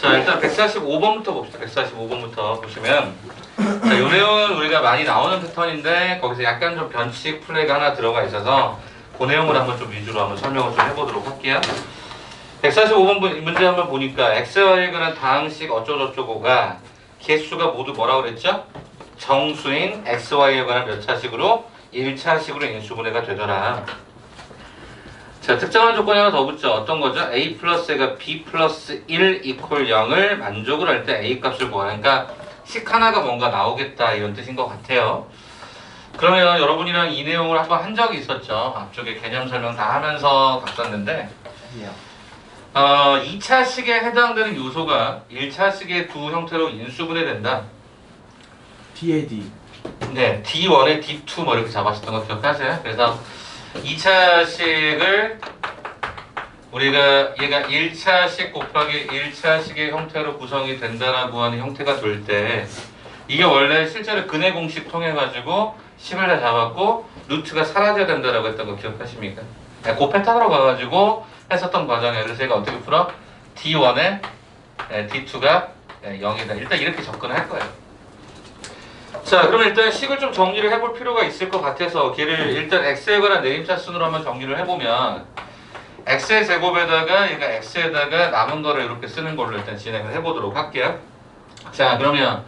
자, 일단 145번부터 봅시다. 145번부터 보시면 자, 요 내용은 우리가 많이 나오는 패턴인데 거기서 약간 좀 변칙 플레이가 하나 들어가 있어서 그 내용을 한번 좀 위주로 한번 설명을 좀 해보도록 할게요. 145번 문제 한번 보니까 xy에 관한 다항식 어쩌고저쩌고가 개수가 모두 뭐라고 그랬죠? 정수인 xy에 관한 몇 차식으로 1차식으로 인수분해가 되더라. 자, 특정한 조건이 하나 더 붙죠. 어떤 거죠? a 플러스 가 b 플러스 1 이퀄 0을 만족을 할 때 a 값을 구하니까 식 하나가 뭔가 나오겠다 이런 뜻인 것 같아요. 그러면 여러분이랑 이 내용을 한번 한 적이 있었죠. 앞쪽에 개념 설명 다 하면서 갔었는데 2차식에 해당되는 요소가 1차식의 두 형태로 인수분해된다. DAD. 네, D1에 D2 뭐 이렇게 잡았었던 거 기억하세요? 그래서 2차식을 우리가 얘가 1차식 곱하기 1차식의 형태로 구성이 된다라고 하는 형태가 될 때 이게 원래 실제로 근해 공식 통해 가지고 10을 다 잡았고 루트가 사라져야 된다라고 했던 거 기억하십니까? 네, 그 패턴으로 가가지고 했었던 과정에 그래서 제가 어떻게 풀어? D1에 D2가 0이다. 일단 이렇게 접근할 거예요. 자, 그러면 일단 식을 좀 정리를 해볼 필요가 있을 것 같아서 걔를 일단 x에 관한 내림차 순으로 한번 정리를 해보면 x의 제곱에다가 얘가 x에다가 남은 거를 이렇게 쓰는 걸로 일단 진행을 해보도록 할게요. 자, 그러면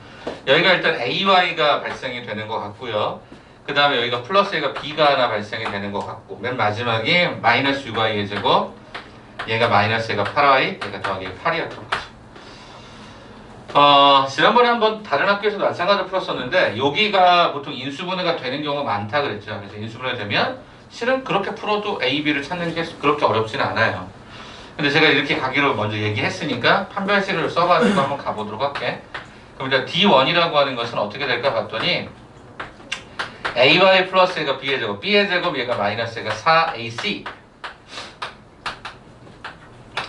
여기가 일단 ay가 발생이 되는 것 같고요. 그 다음에 여기가 플러스 얘가 b가 하나 발생이 되는 것 같고 맨 마지막에 마이너스 6y의 제곱 얘가 마이너스 얘가 8y 얘가 더하기 8이었던 거죠. 지난번에 한번 다른 학교에서도 마찬가지로 풀었었는데 여기가 보통 인수분해가 되는 경우가 많다 그랬죠. 그래서 인수분해 되면 실은 그렇게 풀어도 A, B를 찾는 게 그렇게 어렵지는 않아요. 근데 제가 이렇게 가기로 먼저 얘기했으니까 판별식을 써가지고 한번 가보도록 할게. 그럼 일단 D1이라고 하는 것은 어떻게 될까 봤더니 AY 플러스 얘가 B의 제곱, B의 제곱 얘가 마이너스 얘가 4AC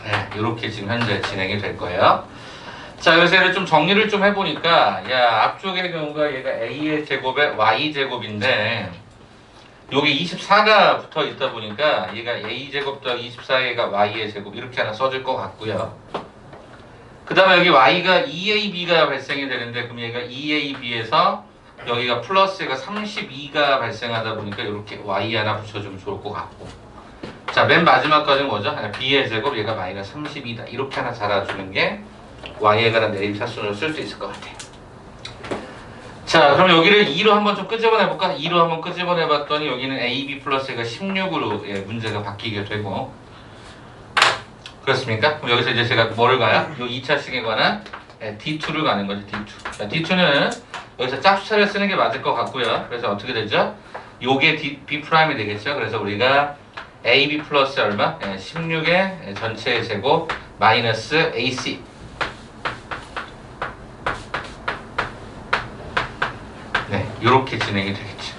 네, 이렇게 지금 현재 진행이 될 거예요. 자, 그래서 얘를 좀 정리를 좀 해보니까 야 앞쪽의 경우가 얘가 A의 제곱에 Y 제곱인데 여기 24가 붙어 있다 보니까 얘가 A 제곱 더하기 24가 Y의 제곱 이렇게 하나 써질 것 같고요. 그 다음에 여기 Y가 2AB가 발생이 되는데 그럼 얘가 2AB에서 여기가 플러스가 32가 발생하다 보니까 이렇게 Y 하나 붙여주면 좋을 것 같고 자, 맨 마지막까지는 뭐죠? B의 제곱 얘가 마이너스 32다 이렇게 하나 잡아주는 게 Y에 관한 내림차순으로 쓸 수 있을 것 같아요. 자, 그럼 여기를 2로 한번 좀 끄집어내볼까? 2로 한번 끄집어내봤더니 여기는 AB 플러스가 16으로 문제가 바뀌게 되고 그렇습니까? 그럼 여기서 이제 제가 뭐를 가요? 이 2차식에 관한 D2를 가는 거죠. D2. 자, D2는 여기서 짝수차를 쓰는 게 맞을 것 같고요. 그래서 어떻게 되죠? 요게 B 프라임이 되겠죠. 그래서 우리가 AB 플러스 얼마? 16의 전체의 제곱 마이너스 AC 네, 이렇게 진행이 되겠죠.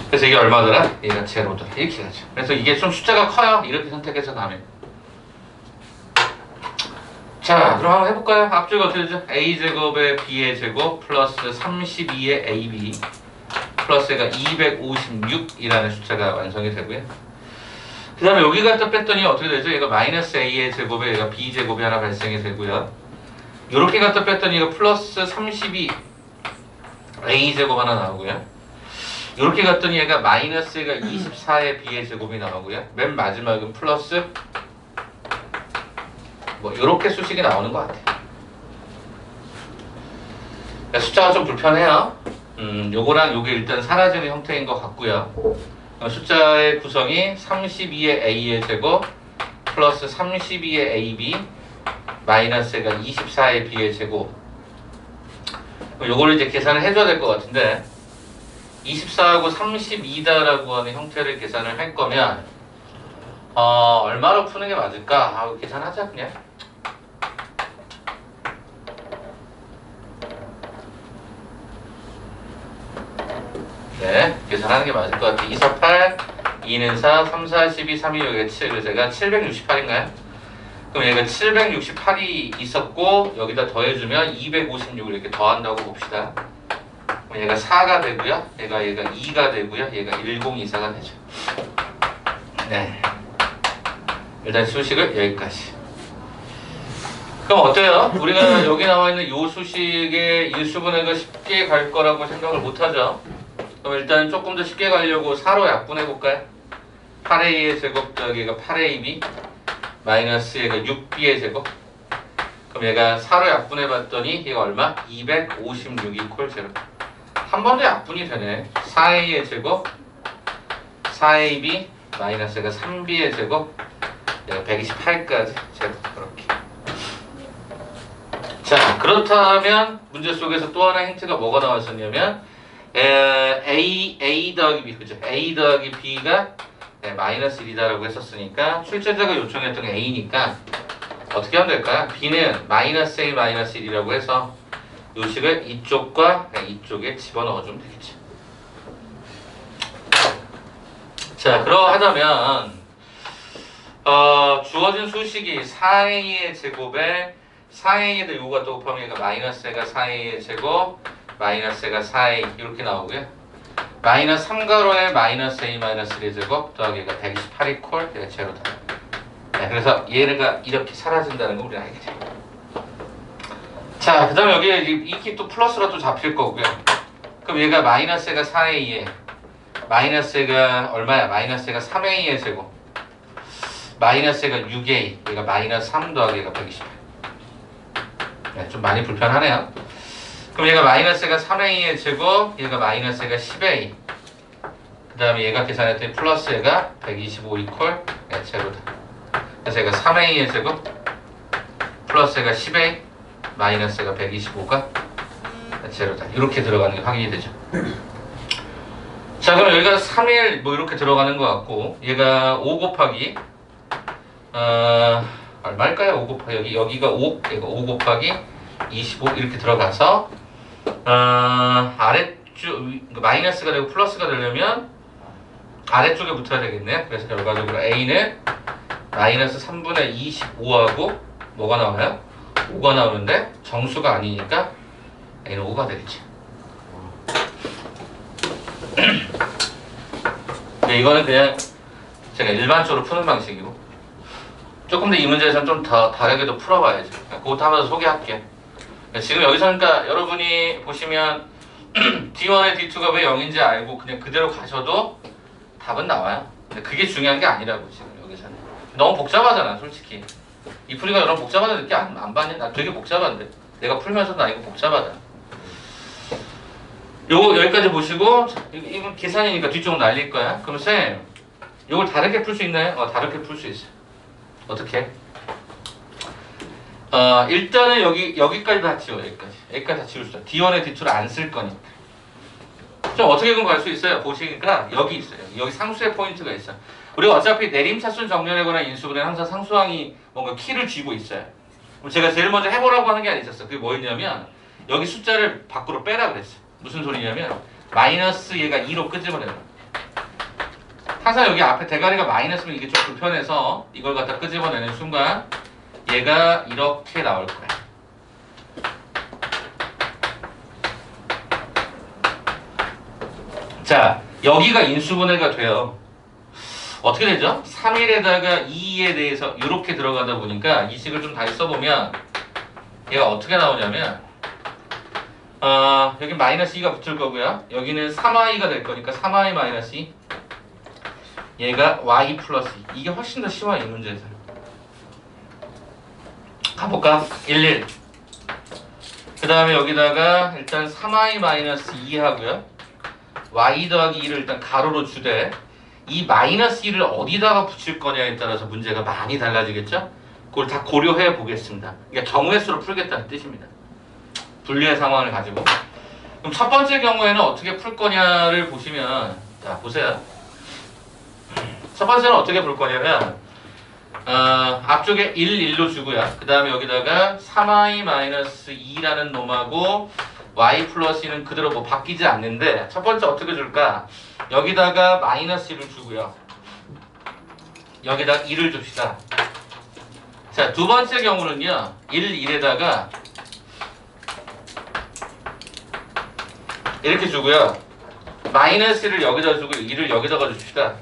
그래서 이게 얼마더라? 얘가 제로더라. 이렇게 가죠. 그래서 이게 좀 숫자가 커요. 이렇게 선택해서 가면. 자, 그럼 한번 해볼까요? 앞쪽이 어떻게 되죠? A제곱에 B의 제곱 플러스 32의 AB 플러스가 256이라는 숫자가 완성이 되고요. 그 다음에 여기 갖다 뺐더니 어떻게 되죠? 얘가 마이너스 A의 제곱에 얘가 B제곱이 하나 발생이 되고요. 이렇게 갖다 뺐더니 이거 플러스 32 A제곱 하나 나오고요. 이렇게 갔더니 얘가 마이너스 얘가 24의 B의 제곱이 나오고요. 맨 마지막은 플러스 뭐 이렇게 수식이 나오는 것 같아요. 숫자가 좀 불편해요. 요거랑 요게 일단 사라지는 형태인 것 같고요. 숫자의 구성이 32의 A의 제곱 플러스 32의 AB 마이너스 얘가 24의 B의 제곱 요거를 이제 계산을 해줘야 될 것 같은데 24하고 32다라고 하는 형태를 계산을 할 거면 얼마로 푸는 게 맞을까? 계산하자 그냥. 네, 계산하는 게 맞을 것 같아. 2, 4, 8, 2는 4, 3, 4, 12, 3, 2, 여기가 7. 그래서 제가 768인가요? 그럼 얘가 768이 있었고 여기다 더해주면 256을 이렇게 더한다고 봅시다. 그럼 얘가 4가 되고요. 얘가 2가 되고요. 얘가 1024가 되죠. 네. 일단 수식을 여기까지. 그럼 어때요? 우리가 여기 나와 있는 요 수식의 인수분해가 쉽게 갈 거라고 생각을 못 하죠? 그럼 일단 조금 더 쉽게 가려고 4로 약분해 볼까요? 8a의 제곱 더하기가 8ab 마이너스 얘가 6b의 제곱. 그럼 얘가 4로 약분해 봤더니 얘가 얼마? 256이 콜 제로. 한 번 더 약분이 되네. 4a의 제곱 4ab 마이너스 얘가 3b의 제곱 얘가 128까지 제곱. 그렇게. 자, 그렇다면 문제 속에서 또 하나 힌트가 뭐가 나왔었냐면 A 더하기 B, 그죠? A 더하기 B가 마이너스 1이다라고 했었으니까 출제자가 요청했던 게 A니까 어떻게 하면 될까요? B는 마이너스 A 마이너스 1이라고 해서 요식을 이쪽과 이쪽에 집어넣어주면 되겠죠. 자, 그러하자면 주어진 수식이 4A의 제곱에 4A에다 요거가 또 곱하면 얘가 마이너스 A가 4A의 제곱 마이너스 A가 4A 이렇게 나오고요. 마이너스 3가로에 마이너스 A 마이너스 1의 제곱 더하기 얘가 128이 콜 얘가 제로다. 네, 그래서 얘가 이렇게 사라진다는 거 우리가 알게 돼요. 자, 그 다음에 여기에 이게 또 플러스로 또 잡힐 거고요. 그럼 얘가 마이너스 A가 4A에 마이너스 A가 얼마야? 마이너스 A가 3A의 제곱 마이너스 A가 6A 얘가 마이너스 3 더하기 얘가 128. 네, 좀 많이 불편하네요. 그럼 얘가 마이너스가 3a의 제곱, 얘가 마이너스가 10a. 그 다음에 얘가 계산했더니 플러스 얘가 125 이퀄 제로다. 그래서 얘가 3a의 제곱, 플러스 얘가 10a, 마이너스가 125가 제로다. 이렇게 들어가는 게 확인이 되죠. 자, 그럼 여기가 3일 뭐 이렇게 들어가는 것 같고, 얘가 5 곱하기 얼마일까요? 5 곱하기 여기가 5, 얘가 5 곱하기 25 이렇게 들어가서 아래쪽 마이너스가 되고 플러스가 되려면 아래쪽에 붙어야 되겠네. 그래서 결과적으로 A는 마이너스 3분의 25하고 뭐가 나와요? 5가 나오는데 정수가 아니니까 A는 5가 되겠지. 네, 이거는 그냥 제가 일반적으로 푸는 방식이고 조금 더 이 문제에서는 좀 더 다르게도 풀어봐야죠. 그것도 한번 더 소개할게요. 지금 여기서 그러니까 여러분이 보시면 D1의 D2가 왜 0인지 알고 그냥 그대로 가셔도 답은 나와요. 근데 그게 중요한 게 아니라고 지금 여기서는. 너무 복잡하잖아 솔직히. 이 풀이가 여러분 복잡하다 느낌 안 받니? 나 되게 복잡한데. 내가 풀면서 나 이거 복잡하다. 요거 여기까지 보시고 이건 계산이니까 뒤쪽은 날릴 거야. 그럼 쌤 요걸 다르게 풀 수 있나요? 다르게 풀 수 있어요. 어떻게? 일단은 여기까지 다 지워. 여기까지 다 지울 수 있어. D1의 D2를 안 쓸 거니까. 좀 어떻게든 갈 수 있어요. 보시니까 여기 있어요. 여기 상수의 포인트가 있어. 우리가 어차피 내림차순 정렬하거나 인수분해는 항상 상수항이 뭔가 키를 쥐고 있어요. 그럼 제가 제일 먼저 해보라고 하는 게 하나 있었어. 그게 뭐였냐면 여기 숫자를 밖으로 빼라 그랬어. 무슨 소리냐면 마이너스 얘가 2로 끄집어내는 거야. 항상 여기 앞에 대가리가 마이너스면 이게 좀 불편해서 이걸 갖다 끄집어내는 순간 얘가 이렇게 나올 거야. 자, 여기가 인수분해가 돼요. 어떻게 되죠? 3일에다가 2에 대해서 이렇게 들어가다 보니까 이 식을 좀 다시 써보면 얘가 어떻게 나오냐면 여기 마이너스 2가 붙을 거고요. 여기는 3i가 될 거니까 3i 마이너스 2 얘가 y 플러스 2 이게 훨씬 더 쉬워요 이 문제에서. 가볼까? 11 그 다음에 여기다가 일단 3i 마이너스 2 하고요 y 더하기 2를 일단 가로로 주되 이 마이너스 2를 어디다가 붙일 거냐에 따라서 문제가 많이 달라지겠죠? 그걸 다 고려해 보겠습니다. 그러니까 경우의 수로 풀겠다는 뜻입니다. 분리의 상황을 가지고. 그럼 첫 번째 경우에는 어떻게 풀 거냐를 보시면 자 보세요. 첫 번째는 어떻게 풀 거냐면 앞쪽에 1, 1로 주고요. 그 다음에 여기다가 3i-2라는 놈하고 y 플러스 2는 그대로 뭐 바뀌지 않는데 첫 번째 어떻게 줄까? 여기다가 마이너스 1을 주고요. 여기다가 2를 줍시다. 자, 두 번째 경우는요. 1, 1에다가 이렇게 주고요. 마이너스 1을 여기다 주고 2를 여기다가 줍시다.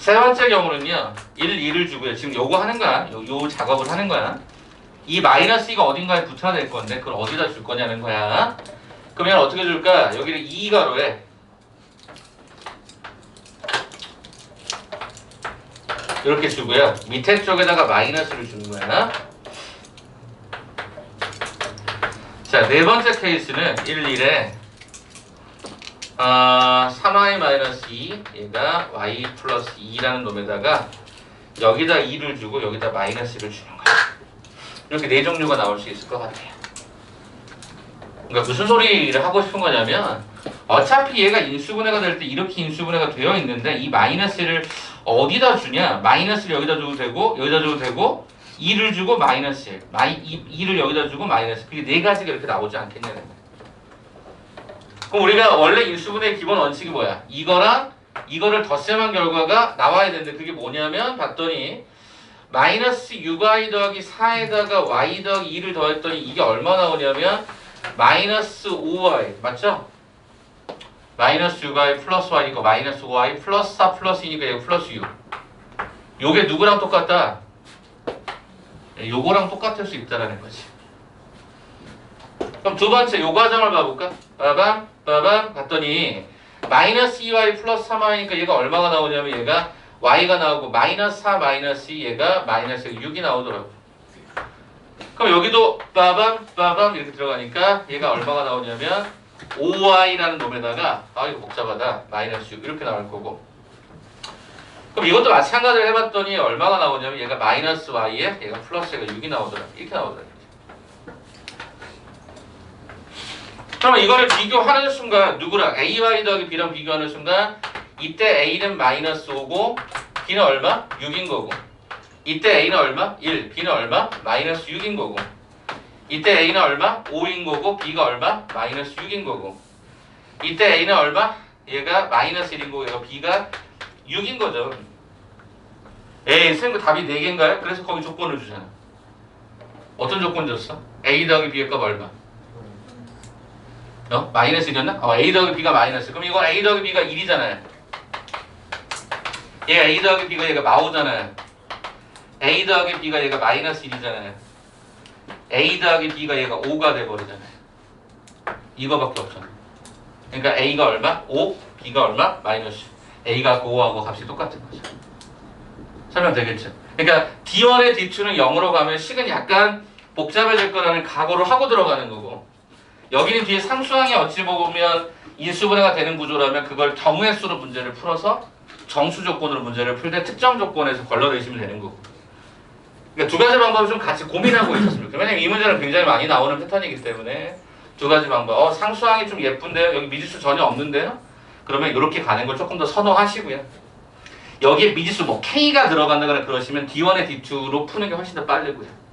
세 번째 경우는요. 1, 2를 주고요. 지금 요거 하는 거야. 요 작업을 하는 거야. 이 마이너스 2가 어딘가에 붙어야 될 건데 그걸 어디다 줄 거냐는 거야. 그러면 어떻게 줄까? 여기를 2가로에 이렇게 주고요. 밑에 쪽에다가 마이너스를 주는 거야. 자, 네 번째 케이스는 1, 1에 3y-2 얘가 y 플러스 2라는 놈에다가 여기다 2를 주고 여기다 마이너스를 주는 거야. 이렇게 네 종류가 나올 수 있을 것 같아요. 그러니까 무슨 소리를 하고 싶은 거냐면 어차피 얘가 인수분해가 될 때 이렇게 인수분해가 되어 있는데 이 마이너스를 어디다 주냐? 마이너스를 여기다 줘도 되고 여기다 줘도 되고 2를 주고 마이너스 1 2를 여기다 주고 마이너스 그게 네 가지가 이렇게 나오지 않겠냐는 거야. 그럼 우리가 원래 인수분해의 기본 원칙이 뭐야? 이거를 덧셈한 결과가 나와야 되는데 그게 뭐냐면 봤더니 마이너스 6y 더하기 4에다가 y 더하기 2를 더했더니 이게 얼마 나오냐면 마이너스 5y 맞죠? 마이너스 6y 플러스 y니까 마이너스 5y 플러스 4 플러스 2니까 이거 플러스 6 요게 누구랑 똑같다? 요거랑 똑같을 수 있다라는 거지. 그럼 두 번째 요 과정을 봐볼까? 빠밤 빠밤 봤더니 마이너스 2y 플러스 3y니까 얘가 얼마가 나오냐면 얘가 y가 나오고 마이너스 4 마이너스 2 얘가 마이너스 6이 나오더라고. 그럼 여기도 빠밤 빠밤 이렇게 들어가니까 얘가 얼마가 나오냐면 5y라는 놈에다가 이거 복잡하다 마이너스 6 이렇게 나올 거고. 그럼 이것도 마찬가지로 해봤더니 얼마가 나오냐면 얘가 마이너스 y에 얘가 플러스 얘가 6이 나오더라. 이렇게 나오더라. 그러면 이거를 비교하는 순간 누구랑 ay 더하기 b랑 비교하는 순간 이때 a는 마이너스 5고 b는 얼마? 6인 거고 이때 a는 얼마? 1 b는 얼마? 마이너스 6인 거고 이때 a는 얼마? 5인 거고 b가 얼마? 마이너스 6인 거고 이때 a는 얼마? 얘가 마이너스 1인 거고 얘가 b가 6인 거죠. 에이 선생님 답이 4개인가요? 그래서 거기 조건을 주잖아. 어떤 조건 줬어? a 더하기 b의 값 얼마? 마이너스 1이었나? a 더하기 b가 마이너스. 그럼 이건 a 더하기 b가 1이잖아요. 얘가 a 더하기 b가 얘가 마오잖아요. a 더하기 b가 얘가 마이너스 1이잖아요. a 더하기 b가 얘가 5가 돼버리잖아요. 이거밖에 없잖아. 그러니까 a가 얼마? 5, b가 얼마? 마이너스. a가 5하고 값이 똑같은 거죠. 설명 되겠죠? 그러니까 d1의 d2는 0으로 가면 식은 약간 복잡해질 거라는 각오를 하고 들어가는 거고 여기는 뒤에 상수항이 어찌 보면 인수분해가 되는 구조라면 그걸 경우의 수로 문제를 풀어서 정수 조건으로 문제를 풀 때 특정 조건에서 걸러내시면 되는 거고. 그러니까 두 가지 방법을 좀 같이 고민하고 있었으면 좋겠어요. 왜냐면 이 문제는 굉장히 많이 나오는 패턴이기 때문에 두 가지 방법. 상수항이 좀 예쁜데요? 여기 미지수 전혀 없는데요? 그러면 이렇게 가는 걸 조금 더 선호하시고요. 여기에 미지수 뭐 K가 들어간다거나 그러시면 D1에 D2로 푸는 게 훨씬 더 빠르고요.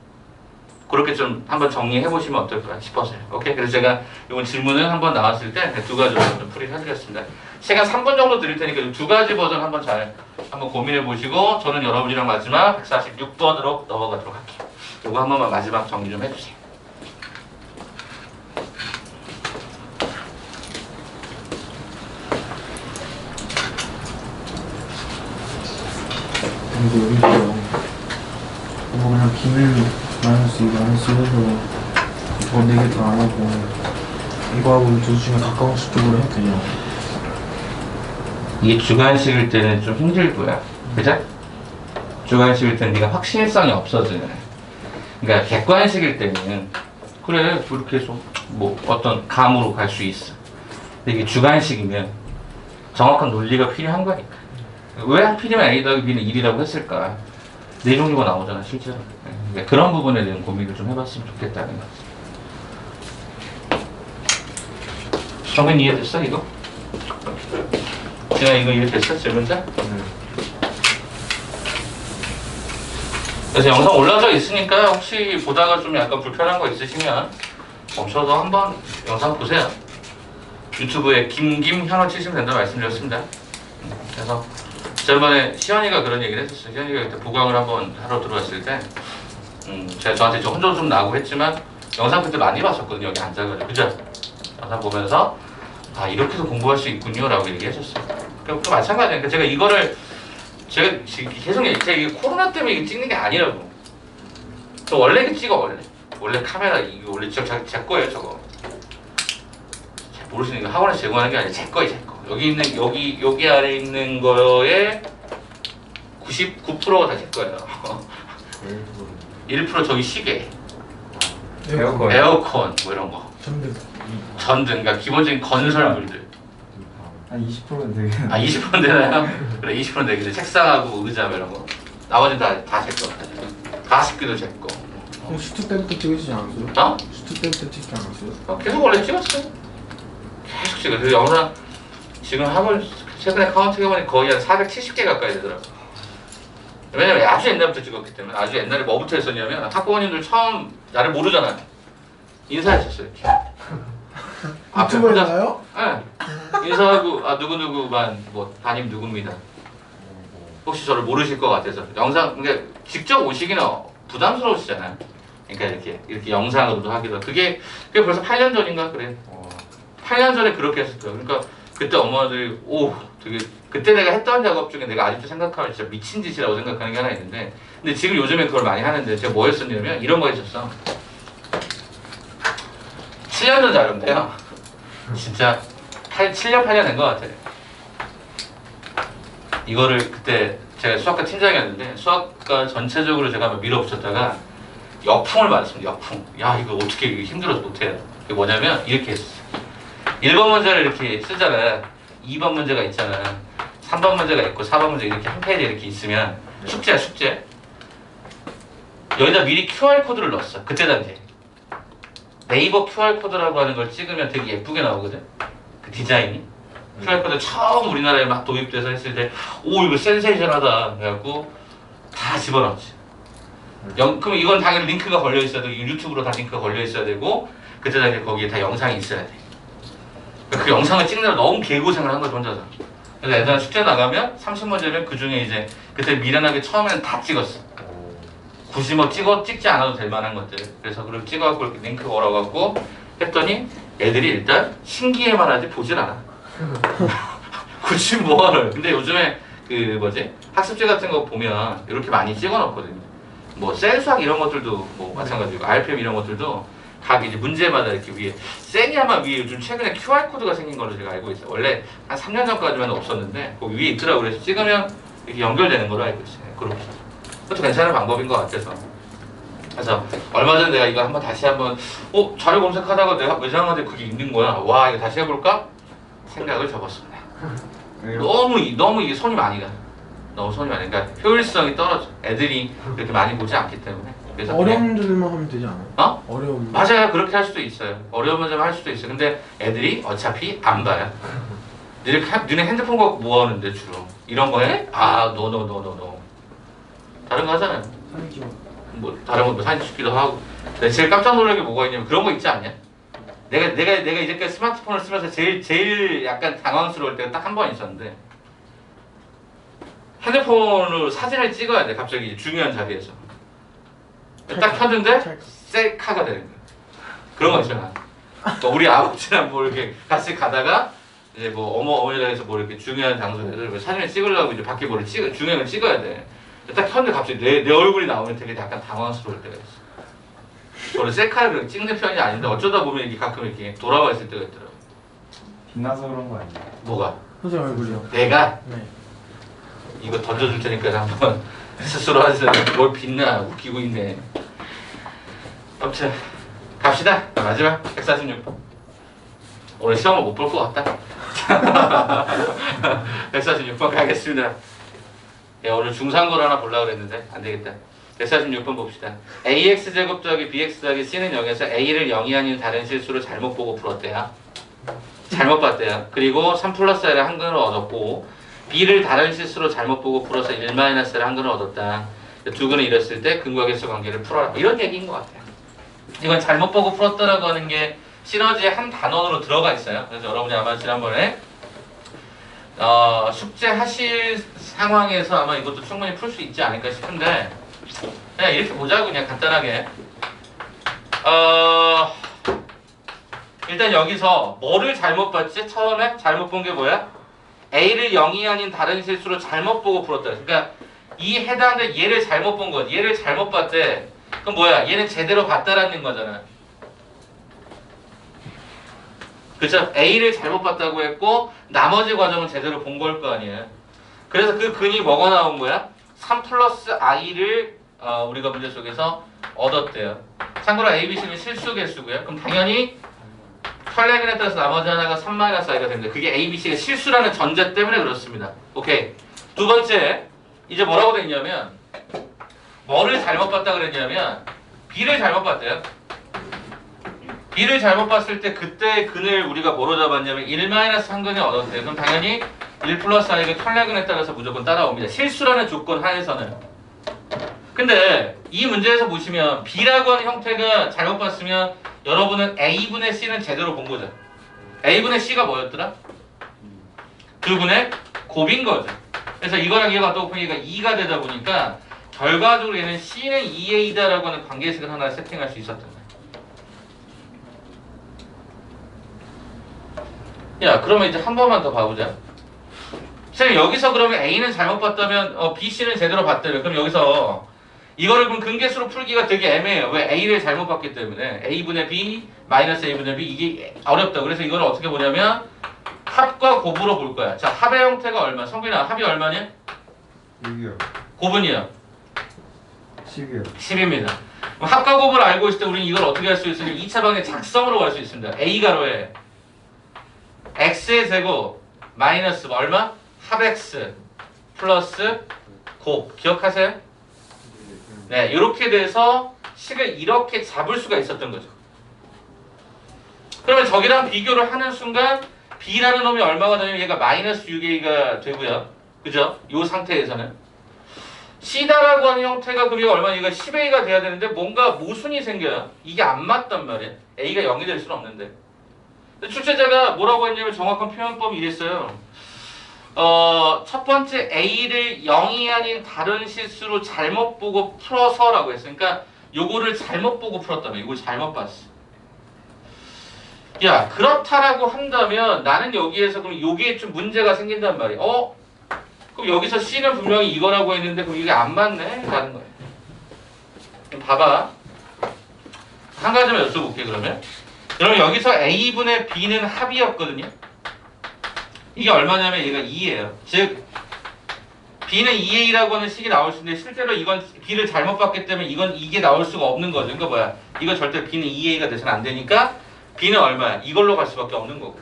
그렇게 좀 한번 정리해 보시면 어떨까 싶어서요. 오케이? 그래서 제가 이번 질문을 한번 나왔을 때 두 가지로 좀 풀이를 해드렸습니다. 시간 3분 정도 드릴 테니까 이 두 가지 버전 한번 한번 고민해 보시고 저는 여러분이랑 마지막 146번으로 넘어가도록 할게요. 이거 한 번만 마지막 정리 좀 해주세요. 그리고 여기서 뭐 그냥 기밀 마이너스 2 마이너스 1에서 이거 4개 다 안 하고 이거하고 이 두 중에 가까운 수 쪽으로 해도 되냐? 이게 주관식일 때는 좀 힘들고요. 그죠? 주관식일 때는 네가 확실성이 없어지네. 그러니까 객관식일 때는 그래 그렇게 해서 뭐 어떤 감으로 갈 수 있어. 근데 이게 주관식이면 정확한 논리가 필요한 거니까. 왜 하필이면 A 더하기 B는 1이라고 했을까? 네 종류가 나오잖아 실제로. 그러니까 그런 부분에 대한 고민을 좀 해봤으면 좋겠다는 거지. 정민 이해됐어 이거? 지금 이거 이해됐어 질문자? 그래서 영상 올라져 있으니까 혹시 보다가 좀 약간 불편한 거 있으시면 멈춰서 한번 영상 보세요. 유튜브에 김현호 치시면 된다고 말씀드렸습니다. 그래서 저번에 시연이가 그런 얘기를 했었어요. 시연이가 그때 보강을 한번 하러 들어왔을 때 제가 저한테 좀 혼자 좀 나고 했지만 영상 그때 많이 봤었거든요. 여기 앉아가지고 그죠? 영상 보면서 아 이렇게도 공부할 수 있군요 라고 얘기했었어요. 그 마찬가지예요. 제가 이거를 제가 지금 계속 제가 이게 코로나 때문에 이게 찍는 게 아니라고. 저 원래 이게 찍어 원래 카메라 이거 원래 제 거예요 저거. 잘 모르시는 거 학원에서 제공하는 게 아니라 제 거예요 제 거. 여기 있는 여기 아래 있는 거에 99%가 다 제 거예요. 1% 저기 시계, 에어컨 뭐 이런 거. 전등, 그러니까 기본적인 건설물들. 한 20%는 되겠네. 아 20% 되나요? 그래 20% 되겠네. 책상하고 의자 뭐 이런 거. 나머지는 다제 거. 가습기도 제 거. 형 슈트 때부터 찍으시지 않았어요? 어? 슈트 때부터 찍지 않았어요? 계속 원래 찍었어요. 계속 찍어. 그 영상 지금 학원 최근에 카운트 해보니 거의 한 470개 가까이 되더라고. 왜냐면 아주 옛날부터 찍었기 때문에. 아주 옛날에 뭐부터 했었냐면 학부모님들 처음 나를 모르잖아요. 인사했었어요. 이렇게. 앞에 유튜브에 혼자- 나요? 네. 인사하고 아 누구누구만 뭐 담임 누구입니다. 혹시 저를 모르실 것 같아서 영상 그러니까 직접 오시기는 부담스러우시잖아요. 그러니까 이렇게 영상으로도 하기도 그게 벌써 8년 전인가 그래. 8년 전에 그렇게 했었어요. 그러니까 그때 엄마들이 오 되게 그때 내가 했던 작업 중에 내가 아직도 생각하면 진짜 미친 짓이라고 생각하는 게 하나 있는데 근데 지금 요즘에 그걸 많이 하는데 제가 뭐 했었냐면 이런 거 했었어. 7년 전 자료인데요. 진짜 7년 8년 된 것 같아요. 이거를 그때 제가 수학과 팀장이었는데 수학과 전체적으로 제가 막 밀어붙였다가 역풍을 맞았습니다. 역풍. 야 이거 어떻게 이거 힘들어서 못해요. 그게 뭐냐면 이렇게 했어요. 1번 문제를 이렇게 쓰잖아요. 2번 문제가 있잖아. 3번 문제가 있고 4번 문제 이렇게 한 페이지에 이렇게 있으면 숙제야 숙제. 여기다 미리 QR코드를 넣었어. 그때 당시에. 네이버 QR코드라고 하는 걸 찍으면 되게 예쁘게 나오거든. 그 디자인이. QR코드 처음 우리나라에 막 도입돼서 했을 때 오 이거 센세이션하다 그래갖고 다 집어넣었지. 그럼 이건 당연히 링크가 걸려 있어야 되고 유튜브로 다 링크가 걸려 있어야 되고 그때 당시에 거기에 다 영상이 있어야 돼. 그 영상을 찍느라 너무 개고생을 한 거죠 혼자서. 그래서 애들 숙제 나가면 30문제면 그 중에 이제 그때 미련하게 처음에는 다 찍었어. 굳이 뭐 찍지 않아도 될 만한 것들. 그래서 그걸 찍어갖고 이렇게 링크 걸어갖고 했더니 애들이 일단 신기해만 하지 보질 않아. 굳이 뭘. 근데 요즘에 그 뭐지? 학습지 같은 거 보면 이렇게 많이 찍어놓거든요. 뭐 셀수학 이런 것들도 뭐 마찬가지고 RPM 이런 것들도 각 이제 문제마다 이렇게 위에 세니아마 위에 요즘 최근에 QR코드가 생긴 걸로 제가 알고 있어요. 원래 한 3년 전까지만 없었는데 거기 위에 있더라고요. 그래서 찍으면 이렇게 연결되는 걸로 알고 있어요. 그렇게. 그것도 괜찮은 방법인 것 같아서. 그래서 얼마 전에 내가 이거 한번 다시 한번 자료 검색하다가 내가 외장하는데 그게 있는 거야. 와 이거 다시 해볼까? 생각을 접었습니다. 너무 이게 손이 많이 가. 너무 손이 많이 가. 그러니까 효율성이 떨어져. 애들이 이렇게 많이 보지 않기 때문에. 그래서 어려운 문제들만 하면 되지 않아요? 어? 어려운 문제. 맞아요. 그렇게 할 수도 있어요. 어려운 문제만 할 수도 있어요. 근데 애들이 어차피 안 봐요. 너네 핸드폰 갖고 뭐 하는데 주로? 이런 거 해? 아, 노. 다른 거 하잖아요. 사진 찍어. 뭐 다른 거 사진 찍기도 하고. 근데 제일 깜짝 놀란 게 뭐가 있냐면 그런 거 있지 않냐? 내가 이제까지 스마트폰을 쓰면서 제일 약간 당황스러울 때가 딱 한 번 있었는데 핸드폰으로 사진을 찍어야 돼. 갑자기 중요한 자리에서. 딱 켰는데 셀카가 되는 거야. 그런 거 있잖아. 뭐 우리 아버지랑 뭐 이렇게 같이 가다가 이제 뭐 어머니랑 해서 뭐 이렇게 중요한 장소에서 사진을 찍으려고 이제 밖에 뭐를 중요한 걸 찍어야 돼. 딱 켰는데 갑자기 내 얼굴이 나오면 되게 약간 당황스러울 때가 있어. 저는 셀카를 그렇게 찍는 편이 아닌데 어쩌다 보면 이게 가끔 이렇게 돌아와 있을 때가 있더라고. 빛나서 그런 거 아니야? 뭐가? 선생님 얼굴이요. 내가 네. 이거 던져줄 테니까 한번 스스로 하세요. 뭘 빛나 웃기고 있네. 아무튼 갑시다. 마지막 146번. 오늘 시험을 못 볼 것 같다. 146번 가겠습니다. 야, 오늘 중상고를 하나 보려고 그랬는데 안 되겠다. 146번 봅시다. AX제곱 더하기 BX 더하기 C는 0에서 A를 0이 아닌 다른 실수를 잘못 보고 풀었대요. 잘못 봤대요. 그리고 3 플러스 L을 한 근을 얻었고 B를 다른 실수로 잘못 보고 풀어서 1 마이너스 L을 한 근을 얻었다. 두 근을 잃었을 때 근과 계수 관계를 풀어라. 이런 얘기인 것 같아요. 이건 잘못 보고 풀었다라고 하는 게 시너지의 한 단원으로 들어가 있어요. 그래서 여러분이 아마 지난번에 숙제 하실 상황에서 아마 이것도 충분히 풀 수 있지 않을까 싶은데 그냥 이렇게 보자고 그냥 간단하게 일단 여기서 뭐를 잘못 봤지? 처음에 잘못 본 게 뭐야? A를 0이 아닌 다른 실수로 잘못 보고 풀었다. 그러니까 이 해당된 얘를 잘못 본 거지. 얘를 잘못 봤대. 그럼 뭐야? 얘는 제대로 봤다라는 거잖아. 그쵸? A를 잘못 봤다고 했고 나머지 과정은 제대로 본 걸 거 아니야. 그래서 그 근이 뭐가 나온 거야? 3 플러스 i를 우리가 문제 속에서 얻었대요. 참고로 A, B, C는 실수 개수고요. 그럼 당연히 혈례근에 따라서 나머지 하나가 3 마이너스 i가 됩니다. 그게 A, B, C가 실수라는 전제 때문에 그렇습니다. 오케이. 두 번째, 이제 뭐라고 됐냐면 뭐를 잘못 봤다 그랬냐면 B를 잘못 봤대요. B를 잘못 봤을 때 그때의 근을 우리가 뭐로 잡았냐면 1 마이너스 한 근을 얻었대요. 그럼 당연히 1 플러스 i가 혈례근에 따라서 무조건 따라옵니다. 실수라는 조건 하에서는. 근데 이 문제에서 보시면 B라고 하는 형태가 잘못 봤으면 여러분은 A분의 C는 제대로 본 거죠. A분의 C가 뭐였더라? 그분의 곱인 거죠. 그래서 이거랑 얘가 또 얘가 2가 되다 보니까 결과적으로 얘는 C는 2A다라고 하는 관계식을 하나 세팅할 수 있었던 거예요. 야, 그러면 이제 한 번만 더 봐보자. 선생님, 여기서 그러면 A는 잘못 봤다면 B, C는 제대로 봤대요. 그럼 여기서 이거를 그럼 근계수로 풀기가 되게 애매해요. 왜? A를 잘못 봤기 때문에 A분의 B 마이너스 A분의 B 이게 어렵다. 그래서 이걸 어떻게 보냐면 합과 곱으로 볼 거야. 자, 합의 형태가 얼마? 성빈아, 합이 얼마냐? 6이요. 곱은이요? 10이요. 10입니다. 합과 곱을 알고 있을 때 우리는 이걸 어떻게 할 수 있으면 2차 방의 작성으로 갈 수 있습니다. A가로에 x의 제곱 마이너스 얼마? 합 x 플러스 곱. 기억하세요? 네, 이렇게 돼서 식을 이렇게 잡을 수가 있었던 거죠. 그러면 저기랑 비교를 하는 순간 b라는 놈이 얼마가 되냐면 얘가 마이너스 6a가 되고요. 그죠? 이 상태에서는 c다라고 하는 형태가 그게 얼마? 얘가 10a가 돼야 되는데 뭔가 모순이 생겨요. 이게 안 맞단 말이에요. a가 0이 될 수는 없는데. 출제자가 뭐라고 했냐면 정확한 표현법이 이랬어요. 첫 번째 A를 0이 아닌 다른 실수로 잘못 보고 풀어서라고 했어요. 그러니까 요거를 잘못 보고 풀었다며. 이걸 잘못 봤어. 야, 그렇다라고 한다면 나는 여기에서 그럼 요게 좀 문제가 생긴단 말이야. 그럼 여기서 C는 분명히 이거라고 했는데 그럼 이게 안 맞네? 라는 거야. 그럼 봐봐. 한 가지만 여쭤볼게 그러면. 여러분 여기서 A분의 B는 합이었거든요. 이게 얼마냐면 얘가 2예요. 즉 B는 2A라고 하는 식이 나올 수 있는데 실제로 이건 B를 잘못 봤기 때문에 이게 나올 수가 없는 거죠. 그러니까 뭐야? 이건 절대 B는 2A가 돼서는 안 되니까 B는 얼마야? 이걸로 갈 수밖에 없는 거고.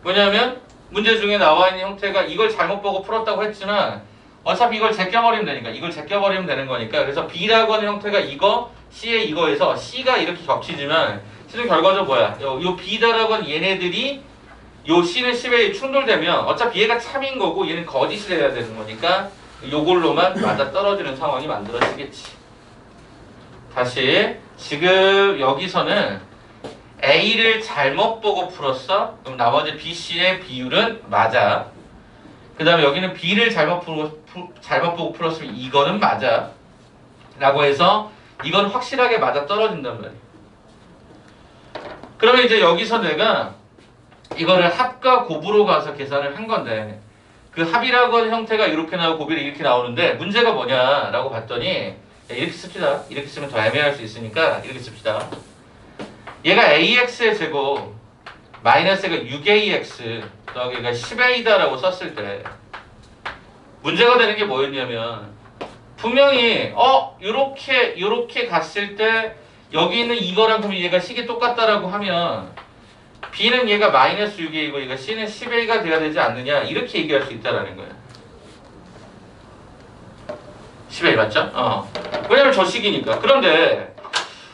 왜냐하면 문제 중에 나와 있는 형태가 이걸 잘못 보고 풀었다고 했지만 어차피 이걸 제껴버리면 되니까 이걸 제껴버리면 되는 거니까 그래서 B라고 하는 형태가 이거 C의 이거에서 C가 이렇게 겹치지만 실은 결과적으로 뭐야? 요 B다라고 하는 얘네들이 요 C는 10에 충돌되면 어차피 얘가 참인 거고 얘는 거짓이 돼야 되는 거니까 요걸로만 맞아 떨어지는 상황이 만들어지겠지. 다시 지금 여기서는 A를 잘못 보고 풀었어? 그럼 나머지 B, C의 비율은 맞아. 그 다음에 여기는 B를 잘못 보고 풀었으면 이거는 맞아. 라고 해서 이건 확실하게 맞아 떨어진단 말이야. 그러면 이제 여기서 내가 이거를 합과 곱으로 가서 계산을 한 건데 그 합이라고 하는 형태가 이렇게 나오고 곱이 이렇게 나오는데 문제가 뭐냐라고 봤더니 이렇게 씁시다. 이렇게 쓰면 더 애매할 수 있으니까 이렇게 씁시다. 얘가 AX의 제곱 마이너스가 6AX 더하기가 10A다라고 썼을 때 문제가 되는 게 뭐였냐면 분명히 요렇게 갔을 때 여기 있는 이거랑 그럼 얘가 식이 똑같다라고 하면 B는 얘가 마이너스 6A고 얘가 C는 10A가 돼야 되지 않느냐 이렇게 얘기할 수 있다라는 거예요. 10A 맞죠? 왜냐면 저 식이니까. 그런데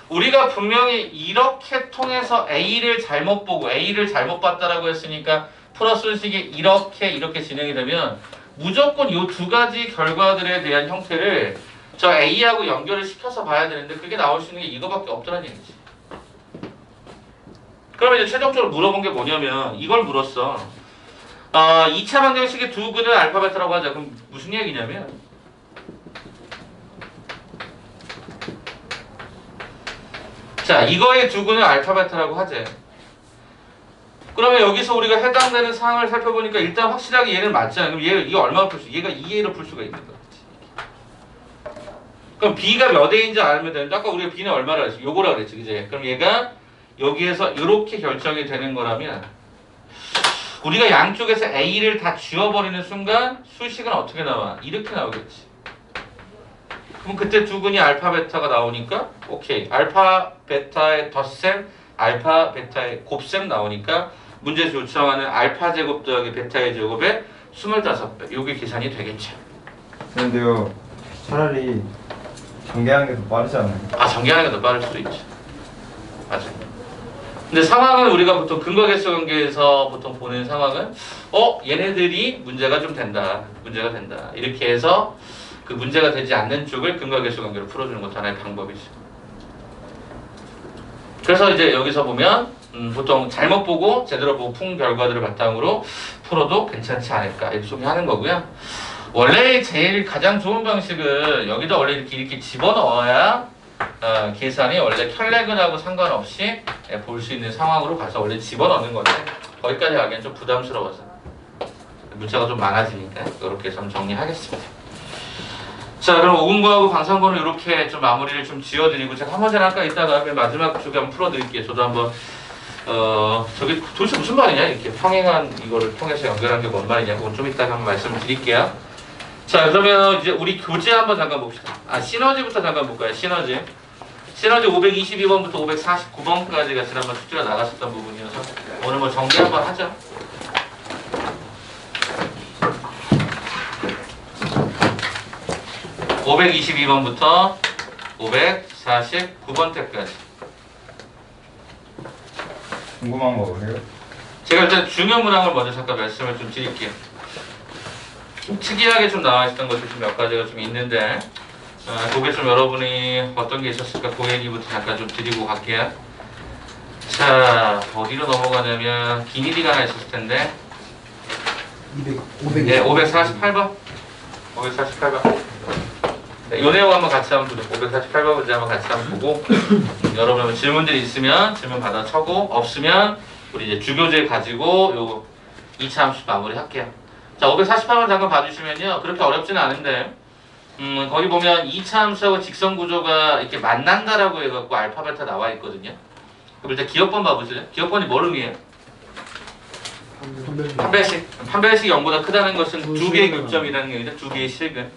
우리가 분명히 이렇게 통해서 A를 잘못 보고 A를 잘못 봤다라고 했으니까 플러스 식이 이렇게 진행이 되면 무조건 이 두 가지 결과들에 대한 형태를 저 A하고 연결을 시켜서 봐야 되는데 그게 나올 수 있는 게 이거밖에 없더란 얘기지. 그러면 이제 최종적으로 물어본 게 뭐냐면 이걸 물었어. 2차 방정식의 두 근을 알파 베타라고 하자. 그럼 무슨 얘기냐면 자 이거의 두 근을 알파 베타라고 하재. 그러면 여기서 우리가 해당되는 상황을 살펴보니까 일단 확실하게 얘는 맞잖아요. 그럼 이게 얼마나 풀 수? 얘가 2a로 풀 수가 있는 거지. 그럼 b가 몇 a인지 알면 되는데 아까 우리가 b는 얼마라 그랬지? 요거라 그랬지, 그제? 그럼 얘가 여기에서 이렇게 결정이 되는 거라면 우리가 양쪽에서 a를 다 지워버리는 순간 수식은 어떻게 나와? 이렇게 나오겠지. 그럼 그때 두근이 알파 베타가 나오니까 오케이, 알파 베타의 덧셈, 알파 베타의 곱셈 나오니까 문제에서 요청하는 알파 제곱 더하기 베타의 제곱에 25배. 요게 계산이 되겠죠. 근데요, 차라리 전개하는 게 더 빠르지 않아요? 아, 전개하는 게 더 빠를 수도 있죠. 맞아요. 근데 상황은 우리가 보통 근거계수 관계에서 보통 보는 상황은 얘네들이 문제가 좀 된다. 문제가 된다. 이렇게 해서 그 문제가 되지 않는 쪽을 근거계수 관계로 풀어주는 것도 하나의 방법이죠. 그래서 이제 여기서 보면 보통 잘못 보고 제대로 보고 푼 결과들을 바탕으로 풀어도 괜찮지 않을까 이렇게 소개하는 거고요. 원래 제일 가장 좋은 방식은 여기다 원래 이렇게 집어넣어야 계산이 원래 켤레근하고 상관없이 볼 수 있는 상황으로 가서 원래 집어넣는 건데 거기까지 가기엔 좀 부담스러워서 문자가 좀 많아지니까 이렇게 좀 정리하겠습니다. 자, 그럼 오금고하고 방산고는 이렇게 좀 마무리를 좀 지어드리고 제가 한 번씩 아까 이따가 마지막 쪽에 한번 풀어드릴게요. 저도 한번 저게 도대체 무슨 말이냐 이렇게 평행한 이거를 통해서 연결한 게 뭔 말이냐 그건 좀 이따가 한번 말씀을 드릴게요. 자, 그러면 이제 우리 교재 한번 잠깐 봅시다. 시너지부터 잠깐 볼까요? 시너지 522번부터 549번까지가 지난번 숙제가 나갔었던 부분이어서 오늘 뭐 정리 한번 하죠. (522번부터) (549번) 때까지 궁금한 거 보세요. 제가 일단 중요 문항을 먼저 잠깐 말씀을 좀 드릴게요. 좀 특이하게 좀 나와 있었던 것들 좀 몇 가지가 좀 있는데 그게 좀 여러분이 어떤 게 있었을까 그 얘기부터 잠깐 좀 드리고 갈게요. 자, 어디로 넘어가냐면 기니디가 하나 있었을 텐데 500. 네, 548번 548번 요 내용 한번 같이 한번 보죠. 548번 문제 한번 같이 한번 보고 여러분 질문들이 있으면 질문 받아 쳐고 없으면 우리 이제 주교재 가지고 요 2차 함수 마무리 할게요. 자, 548번 잠깐 봐주시면요. 그렇게 어렵지는 않은데 거기 보면 2차 함수하고 직선 구조가 이렇게 만난다라고 해갖고 알파 베타 나와 있거든요. 그럼 일단 기억번 봐보실래요? 기억번이 뭘 의미해요? 판별식 0보다 크다는 것은 두 개의 교점이라는 얘기죠. 두 개의 실근.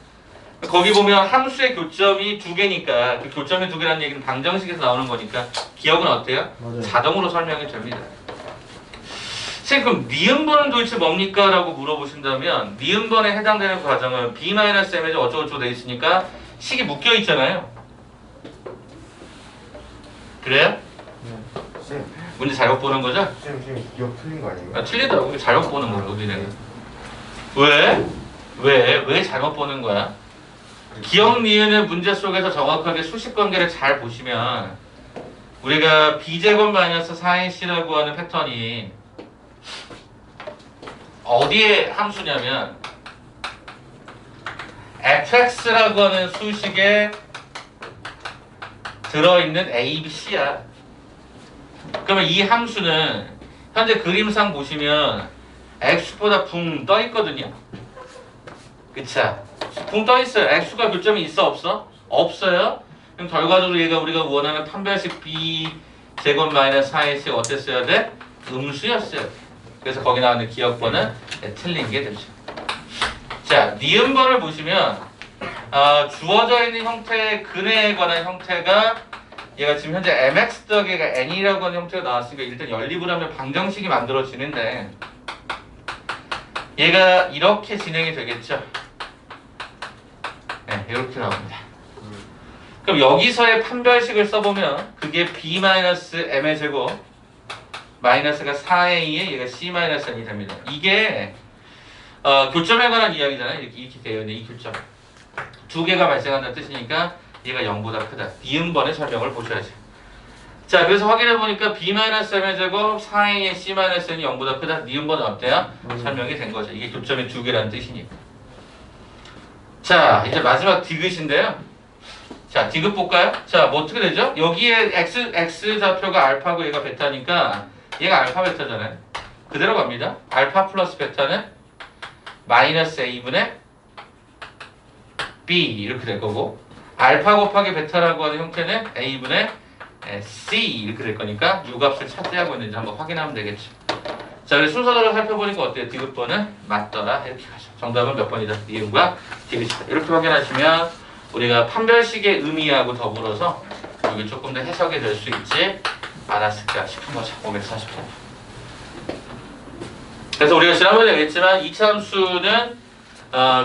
거기 보면 함수의 교점이 두 개니까 그 교점이 두 개라는 얘기는 방정식에서 나오는 거니까 기억은 어때요? 맞아요. 자동으로 설명이 됩니다. 선생님, 그럼 니은번은 도대체 뭡니까? 라고 물어보신다면 니은번에 해당되는 과정은 b-m에 어쩌고저쩌고 돼 있으니까 식이 묶여 있잖아요. 그래요? 쌤, 문제 잘못 보는 거죠? 쌤 기억 틀린 거 아니에요? 틀리더라고. 잘못 보는 거야, 우리는. 왜 잘못 보는 거야? 기억 니은의 문제 속에서 정확하게 수식 관계를 잘 보시면 우리가 b제곱 마이너스 4ac라고 하는 패턴이 어디에 함수냐면 fx라고 하는 수식에 들어있는 a, b, c야. 그러면 이 함수는 현재 그림상 보시면 x보다 붕 떠 있거든요. 그쵸? 붕 떠 있어요. x가 교점이 있어 없어? 없어요. 그럼 결과적으로 얘가 우리가 원하는 판별식 b 제곱 마이너스 4ac 어땠어야 돼? 음수였어요. 그래서 거기 나오는 기억번은 틀린 게 되죠. 자, 니은번을 보시면 주어져 있는 형태의 근에 관한 형태가 얘가 지금 현재 mx 더하기 n이라고 하는 형태가 나왔으니까 일단 연립을 하면 방정식이 만들어지는데 얘가 이렇게 진행이 되겠죠. 네, 이렇게 나옵니다. 그럼 여기서의 판별식을 써보면 그게 b-m의 제곱 마이너스가 4a에 얘가 c-n이 됩니다. 이게 교점에 관한 이야기잖아요. 이렇게 되어 있는 이 교점. 두 개가 발생한다는 뜻이니까 얘가 0보다 크다. 니은번의 설명을 보셔야죠. 자, 그래서 확인해보니까 b-m의 제곱 4a의 c-n이 0보다 크다. 니은번은 어때요? 설명이 된 거죠. 이게 교점의 두 개라는 뜻이니까. 자, 이제 마지막 디귿인데요. 자, 디귿 볼까요? 자, 뭐 어떻게 되죠? 여기에 x 좌표가 알파고 얘가 베타니까 얘가 알파 베타잖아요. 그대로 갑니다. 알파 플러스 베타는 마이너스 A분의 B 이렇게 될 거고 알파 곱하기 베타라고 하는 형태는 A분의 C 이렇게 될 거니까 이 값을 차지하고 있는지 한번 확인하면 되겠죠. 자, 그래서 순서대로 살펴보니까 어때요? 디귿번은 맞더라 이렇게 가죠. 정답은 몇 번이다? 니은과 디귿이다. 이렇게 확인하시면 우리가 판별식의 의미하고 더불어서 여기 조금 더 해석이 될 수 있지 않았을까 싶은 거죠. 548. 그래서 우리가 지난번에 얘기했지만 이차 함수는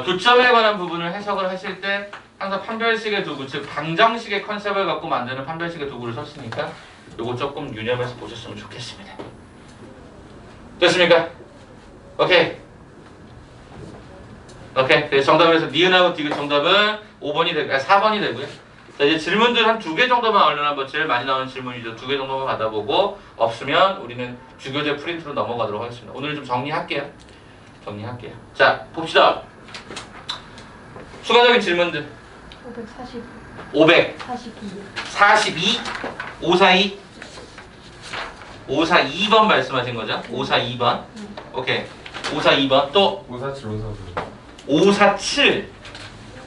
교점에 관한 부분을 해석을 하실 때 항상 판별식의 도구, 즉 방정식의 컨셉을 갖고 만드는 판별식의 도구를 썼으니까 요거 조금 유념해서 보셨으면 좋겠습니다. 됐습니까? 오케이. 그래서 정답에서 니은하고 디귿 정답은 5번이 되고 4번이 되고요. 자, 이제 질문들 한 2개 정도만 얼른 한번 제일 많이 나오는 질문이죠. 2개 정도만 받아보고 없으면 우리는 주교재 프린트로 넘어가도록 하겠습니다. 오늘 좀 정리할게요. 자, 봅시다. 추가적인 질문들. 540, 542, 42. 542, 542번 말씀하신 거죠? 542번. 오케이. 542번 또 547, 549 547,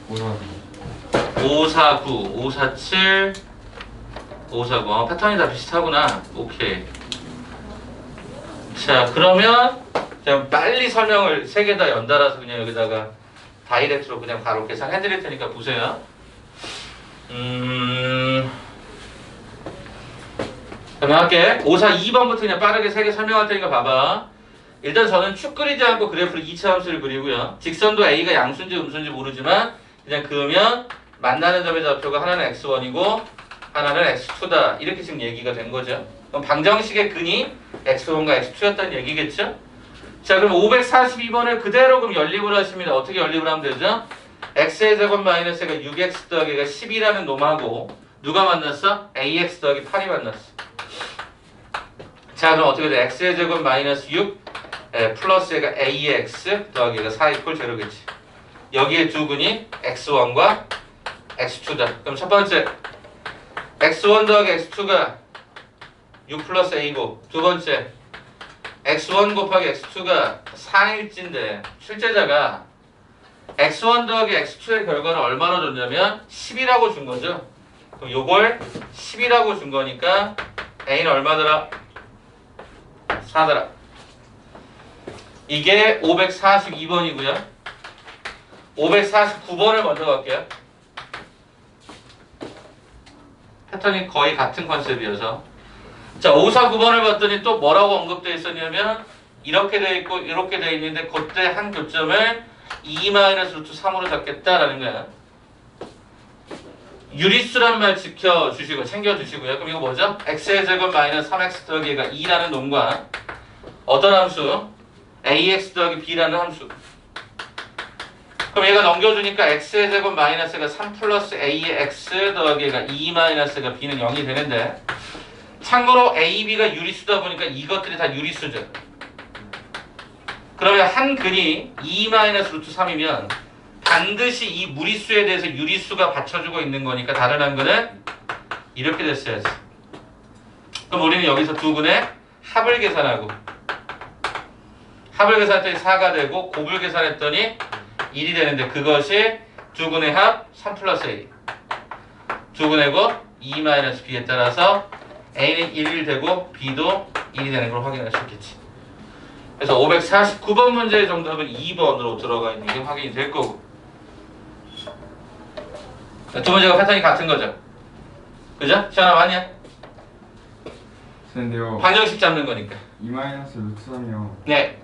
549 549, 547, 549. 패턴이 다 비슷하구나. 오케이. 자, 그러면 그냥 빨리 설명을 3개 다 연달아서 그냥 여기다가 다이렉트로 그냥 바로 계산해 드릴 테니까 보세요. 설명할게. 542번부터 그냥 빠르게 3개 설명할 테니까 봐봐. 일단 저는 축 그리지 않고 그래프를 2차 함수를 그리고요. 직선도 A가 양수인지 음수인지 모르지만 그냥 그으면 만나는 점의 좌표가 하나는 x1이고 하나는 x2다. 이렇게 지금 얘기가 된 거죠. 그럼 방정식의 근이 x1과 x2였다는 얘기겠죠? 자, 그럼 542번을 그대로 그럼 연립을 하십니다. 어떻게 연립을 하면 되죠? x의 제곱 마이너스가 6x 더하기가 10이라는 놈하고 누가 만났어? ax 더하기 8이 만났어. 자, 그럼 어떻게 돼? x의 제곱 마이너스 6 플러스 얘가 ax 더하기가 4 이퀄 제로겠지. 여기에 두 근이 x1과 x2다. 그럼 첫 번째 x1 더하기 x2가 6 플러스 a고 두 번째 x1 곱하기 x2가 4일진데 출제자가 x1 더하기 x2의 결과를 얼마로 줬냐면 10이라고 준 거죠. 그럼 요걸 10이라고 준 거니까 a는 얼마더라? 4더라. 이게 542번이고요. 549번을 먼저 갈게요. 패턴이 거의 같은 컨셉이어서 자, 549번을 봤더니 또 뭐라고 언급되어 있었냐면 이렇게 돼 있고 이렇게 돼 있는데 그때 한 교점을 2-루트3으로 잡겠다라는 거야. 유리수란 말 지켜주시고 챙겨주시고요. 그럼 이거 뭐죠? x의 제곱 마이너스 3x 더하기 가 2라는 놈과 어떤 함수? ax 더하기 b라는 함수. 그럼 얘가 넘겨주니까 x의 제곱 마이너스가 3 플러스 a의 x 더하기가 2 마이너스가 b는 0이 되는데 참고로 a, b가 유리수다 보니까 이것들이 다 유리수죠. 그러면 한 근이 2-루트3이면 반드시 이 무리수에 대해서 유리수가 받쳐주고 있는 거니까 다른 한 근은 이렇게 됐어야지. 그럼 우리는 여기서 두 근의 합을 계산하고 합을 계산했더니 4가 되고 곱을 계산했더니 1이 되는데 그것이 두 근의 합 3 플러스 a 두 근의 곱 2-b에 따라서 a는 1이 되고 b도 1이 되는 걸 확인할 수 있겠지. 그래서 549번 문제의 정답은 2번으로 들어가 있는 게 확인이 될 거고 두 문제가 패턴이 같은 거죠. 그죠? 시원아 맞냐? 근데요 방정식 잡는 거니까. 2-루트3이요 네.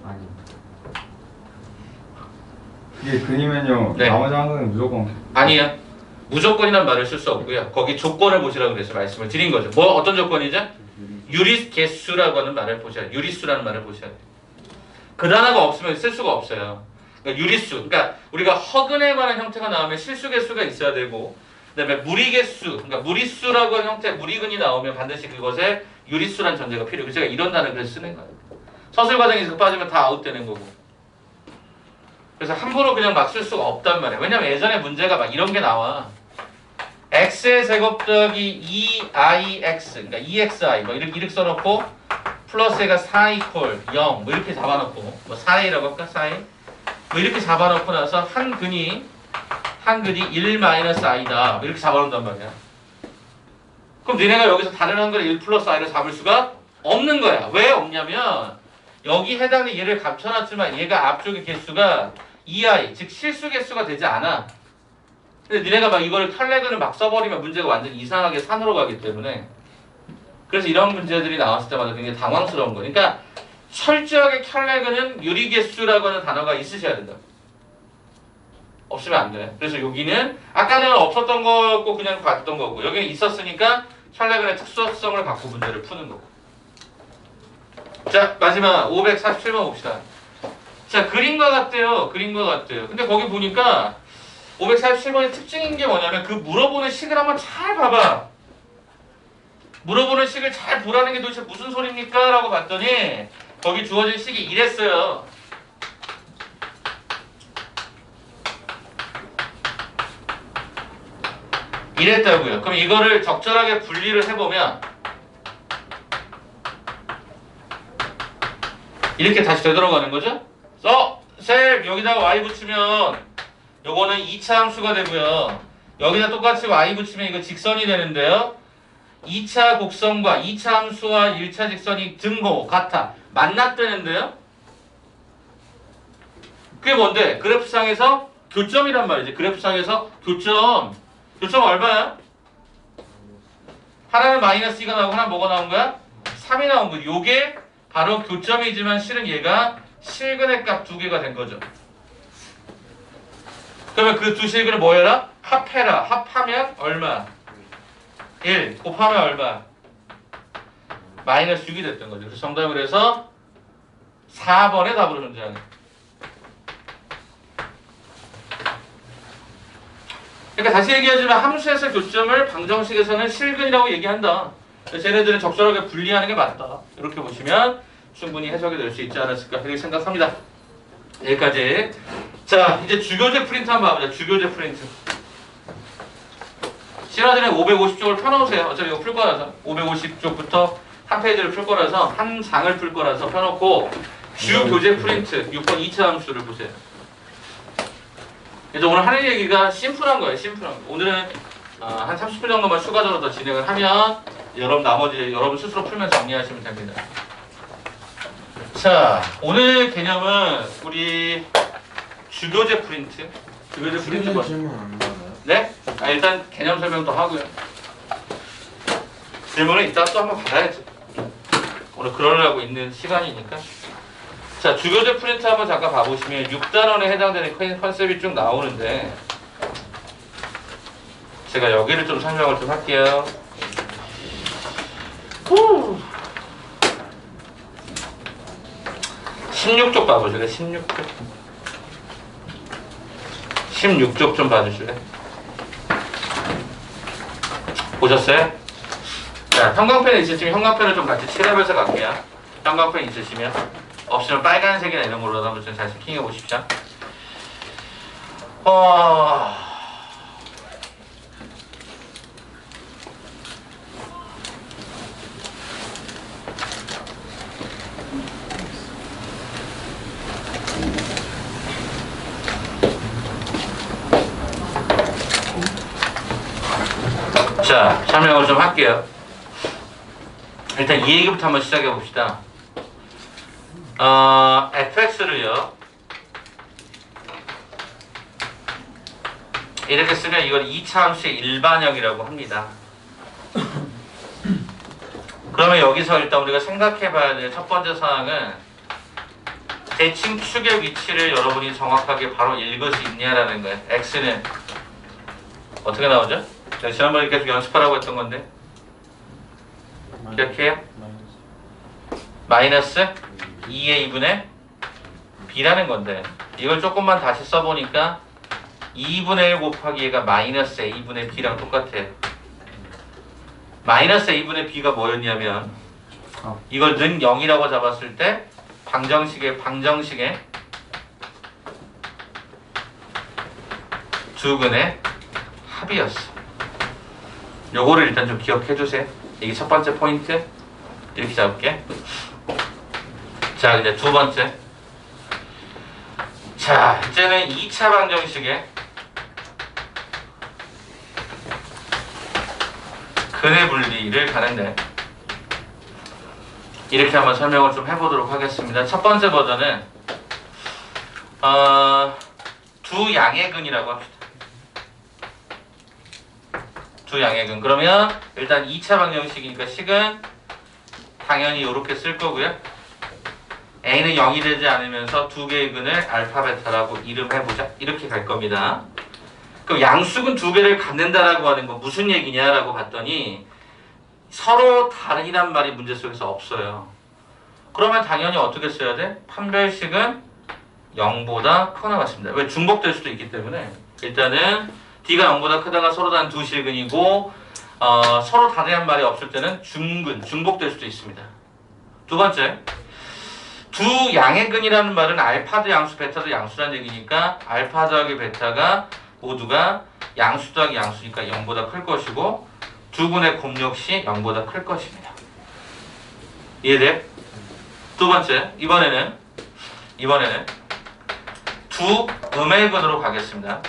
아니 이게 근이면요 네. 나머지 한 근은 무조건 아니야. 무조건이란 말을 쓸 수 없고요. 거기 조건을 보시라고 그래서 말씀을 드린 거죠. 뭐 어떤 조건이죠? 유리개수라고 하는 말을 보셔야 돼요. 유리수라는 말을 보셔야 돼요. 그 단어가 없으면 쓸 수가 없어요. 그러니까 유리수. 그러니까 우리가 허근에 관한 형태가 나오면 실수개수가 있어야 되고 그다음에 무리개수. 그러니까 무리수라고 하는 형태 무리근이 나오면 반드시 그것에 유리수라는 전제가 필요해요. 제가 이런 단어를 그래서 쓰는 거예요. 서술 과정에서 빠지면 다 아웃되는 거고. 그래서 함부로 그냥 막 쓸 수가 없단 말이에요. 왜냐면 예전에 문제가 막 이런 게 나와. x의 제곱 더하기 2ix 그러니까 2xi 뭐 이렇게 써놓고 플러스 A가 4 이퀄 0 뭐 이렇게 잡아놓고 뭐 4A라고 할까? 4A 뭐 이렇게 잡아놓고 나서 한 근이 1 마이너스 I다 뭐 이렇게 잡아놓는단 말이야. 그럼 니네가 여기서 다른 한글에 1 플러스 I를 잡을 수가 없는 거야. 왜 없냐면 여기 해당된 얘를 감춰놨지만 얘가 앞쪽의 개수가 2i 즉 실수 개수가 되지 않아. 근데 니네가 막 이거를 켤레근을 막 써버리면 문제가 완전 이상하게 산으로 가기 때문에 그래서 이런 문제들이 나왔을 때마다 굉장히 당황스러운 거예요. 그러니까 철저하게 켤레근은 유리개수라고 하는 단어가 있으셔야 된다. 없으면 안 돼. 그래서 여기는 아까는 없었던 거고 그냥 봤던 거고 여기는 있었으니까 켤레근의 특수성을 갖고 문제를 푸는 거고. 자 마지막 547번 봅시다. 자 그림과 같대요. 그림과 같대요. 근데 거기 보니까 547번의 특징인 게 뭐냐면 그 물어보는 식을 한번 잘 봐봐. 물어보는 식을 잘 보라는 게 도대체 무슨 소리입니까? 라고 봤더니 거기 주어진 식이 이랬어요. 이랬다고요. 그럼 이거를 적절하게 분리를 해보면 이렇게 다시 되돌아가는 거죠? 셀 여기다가 y 붙이면 요거는 2차 함수가 되고요. 여기다 똑같이 y 붙이면 이거 직선이 되는데요. 2차 곡선과 2차 함수와 1차 직선이 등호 같아. 만났다는데요. 그게 뭔데? 그래프상에서 교점이란 말이지. 그래프상에서 교점 얼마야? 하나는 마이너스 2가 나오고 하나는 뭐가 나온 거야? 3이 나온 거야. 요게 바로 교점이지만 실은 얘가 실근의 값 두 개가 된 거죠. 그러면 그 두 실근을 뭐 해라? 합해라. 합하면 얼마? 1 곱하면 얼마? 마이너스 6이 됐던 거죠. 그래서 정답은 그래서 4번의 답으로 존재하는. 그러니까 다시 얘기하지만 함수에서 교점을 방정식에서는 실근이라고 얘기한다. 그래서 얘네들은 적절하게 분리하는 게 맞다. 이렇게 보시면 충분히 해석이 될 수 있지 않았을까 이렇게 생각합니다. 여기까지. 자 이제 주교재 프린트 한번 봐보자. 주교재 프린트. 시간 전에 550쪽을 펴놓으세요. 어차피 이거 풀 거라서 550쪽부터 한 페이지를 풀 거라서 한 장을 풀 거라서 펴놓고 주교재 프린트 6번 2차 함수를 보세요. 그래서 오늘 하는 얘기가 심플한 거예요. 심플한 거. 오늘은 한 30분 정도만 추가적으로 더 진행을 하면 나머지 여러분 스스로 풀면 정리하시면 됩니다. 자 오늘 개념은 우리 주교재 프린트. 주교재 프린트 뭐? 질문 안 받아요? 네? 일단 개념 설명도 하고요. 질문은 이따 또 한번 받아야죠. 오늘 그러려고 있는 시간이니까. 자, 주교재 프린트 한번 잠깐 봐보시면 6단원에 해당되는 컨셉이 쭉 나오는데 제가 여기를 좀 설명을 좀 할게요. 16쪽 봐보실래요? 16쪽. 16쪽 좀 봐주실래요? 보셨어요? 자, 형광펜 있으시면 형광펜을 좀 같이 칠해서 갈게요. 형광펜 있으시면 없으면 빨간색이나 이런 걸로 한번 좀 잘 세팅해 보십시오. 자, 설명을 좀 할게요. 일단 이 얘기부터 한번 시작해 봅시다. fx를요 이렇게 쓰면 이걸 2차 함수의 일반형이라고 합니다. 그러면 여기서 일단 우리가 생각해 봐야 될 첫 번째 사항은 대칭 축의 위치를 여러분이 정확하게 바로 읽을 수 있냐라는 거예요. x는 어떻게 나오죠? 제가 지난번에 계속 연습하라고 했던 건데 기억해요? 마이너스 2a분의 b라는 건데 이걸 조금만 다시 써보니까 2분의 1 곱하기 얘가 마이너스 a분의 b랑 똑같아요. 마이너스 a분의 b가 뭐였냐면 이걸 는 0이라고 잡았을 때 방정식의 두 근의 합이었어. 요거를 일단 좀 기억해 주세요. 이게 첫 번째 포인트. 이렇게 잡을게. 자, 이제 두 번째. 자, 이제는 2차 방정식의 근의 분리를 가는데 이렇게 한번 설명을 좀 해보도록 하겠습니다. 첫 번째 버전은 두 양의 근이라고 합시다. 두 양의 근. 그러면 일단 2차 방정식이니까 식은 당연히 이렇게 쓸 거고요. a는 0이 되지 않으면서 두 개의 근을 알파 베타라고 이름해보자. 이렇게 갈 겁니다. 그럼 양수근 두 개를 갖는다라고 하는 건 무슨 얘기냐라고 봤더니 서로 다르이란 말이 문제 속에서 없어요. 그러면 당연히 어떻게 써야 돼? 판별식은 0보다 크거나 같습니다. 왜? 중복될 수도 있기 때문에 일단은 D가 0보다 크다가 서로 다른 두 실근이고 서로 다르란 말이 없을 때는 중근, 중복될 수도 있습니다. 두 번째, 두 양의 근이라는 말은 알파도 양수, 베타도 양수라는 얘기니까 알파 더하기 베타가 모두가 양수 더하기 양수니까 0보다 클 것이고 두 근의 곱 역시 0보다 클 것입니다. 이해돼? 두 번째, 이번에는 두 음의 근으로 가겠습니다.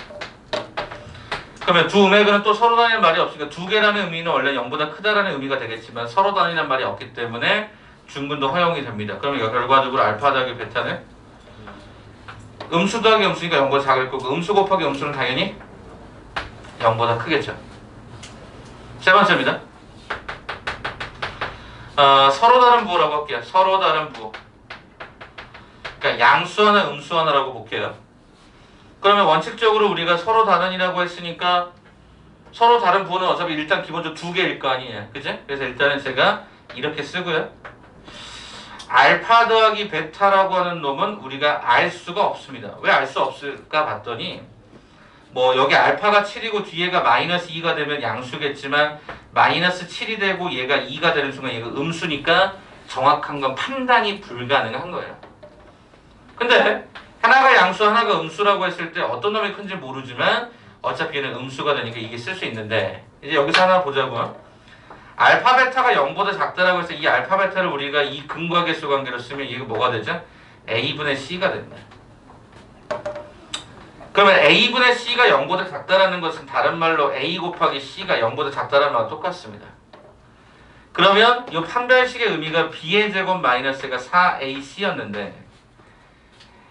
그러면 두 음의 근은 또 서로 다르는 말이 없으니까 두 개라는 의미는 원래 0보다 크다라는 의미가 되겠지만 서로 다르는 말이 없기 때문에 중근도 허용이 됩니다. 그러면 결과적으로 알파 더하기 베타는 음수 더하기 음수니까 0보다 작을 거고 음수 곱하기 음수는 당연히 0보다 크겠죠. 세 번째입니다. 서로 다른 부호라고 할게요. 서로 다른 부호. 그러니까 양수 하나, 음수 하나라고 볼게요. 그러면 원칙적으로 우리가 서로 다른이라고 했으니까 서로 다른 부호는 어차피 일단 기본적으로 두 개일 거 아니에요. 그죠? 그래서 일단은 제가 이렇게 쓰고요. 알파 더하기 베타라고 하는 놈은 우리가 알 수가 없습니다. 왜 알 수 없을까 봤더니 뭐 여기 알파가 7이고 뒤에가 마이너스 2가 되면 양수겠지만 마이너스 7이 되고 얘가 2가 되는 순간 얘가 음수니까 정확한 건 판단이 불가능한 거예요. 근데 하나가 양수 하나가 음수라고 했을 때 어떤 놈이 큰지 모르지만 어차피 얘는 음수가 되니까 이게 쓸 수 있는데 이제 여기서 하나 보자고요. 알파 베타가 0보다 작다라고 해서 이 알파 베타를 우리가 이 근과 개수 관계로 쓰면 이게 뭐가 되죠? a분의 c가 됩니다. 그러면 a분의 c가 0보다 작다라는 것은 다른 말로 a 곱하기 c가 0보다 작다라는 말과 똑같습니다. 그러면 이 판별식의 의미가 b의 제곱 마이너스가 4ac였는데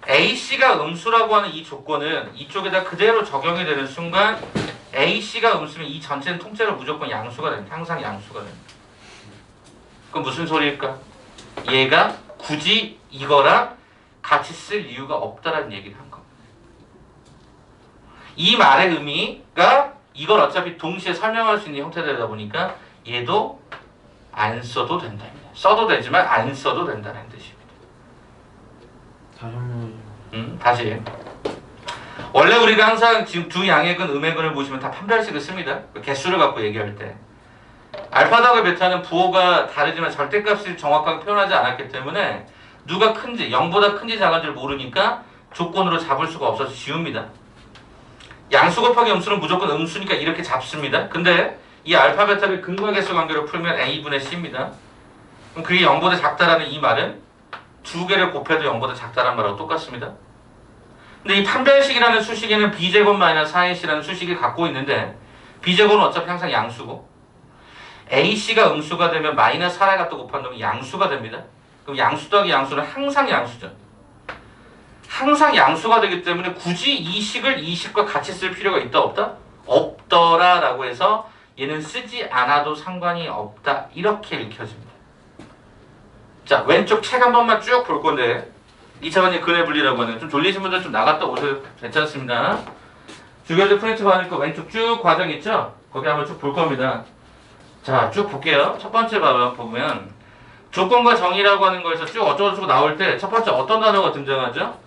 ac가 음수라고 하는 이 조건은 이쪽에다 그대로 적용이 되는 순간 ac가 음수면 이 전체는 통째로 무조건 양수가 됩니다. 항상 양수가 됩니다. 그럼 무슨 소리일까? 얘가 굳이 이거랑 같이 쓸 이유가 없다라는 얘기를 한 겁니다. 이 말의 의미가 이걸 어차피 동시에 설명할 수 있는 형태되다 보니까 얘도 안 써도 된답니다. 써도 되지만 안 써도 된다는 뜻입니다. 다시 한번 다시. 원래 우리가 항상 지금 두 양의 근, 음의 근을 보시면 다 판별식을 씁니다. 개수를 갖고 얘기할 때. 알파 더하기 베타는 부호가 다르지만 절대값을 정확하게 표현하지 않았기 때문에 누가 큰지, 0보다 큰지 작은지를 모르니까 조건으로 잡을 수가 없어서 지웁니다. 양수 곱하기 음수는 무조건 음수니까 이렇게 잡습니다. 근데 이 알파 베타를 근과 개수 관계로 풀면 a분의 c입니다. 그럼 그게 0보다 작다라는 이 말은 두 개를 곱해도 0보다 작다라는 말하고 똑같습니다. 근데 이 판별식이라는 수식에는 b제곱 마이너스 4ac라는 수식이 갖고 있는데 b제곱은 어차피 항상 양수고 ac가 음수가 되면 마이너스 4를 갖다 곱한다면 양수가 됩니다. 그럼 양수 더하기 양수는 항상 양수죠. 항상 양수가 되기 때문에 굳이 이 식을 이 식과 같이 쓸 필요가 있다 없다? 없더라 라고 해서 얘는 쓰지 않아도 상관이 없다 이렇게 읽혀집니다. 자, 왼쪽 책 한 번만 쭉 볼 건데 2차 방정식 근의 분리라고 하는 좀 졸리신 분들 좀 나갔다 오셔도 괜찮습니다. 주결제 프린트 받으니까 왼쪽 쭉 과정 있죠? 거기 한번 쭉 볼 겁니다. 자, 쭉 볼게요. 첫 번째 보면 조건과 정의라고 하는 거에서 쭉 어쩌고저쩌고 나올 때 첫 번째 어떤 단어가 등장하죠?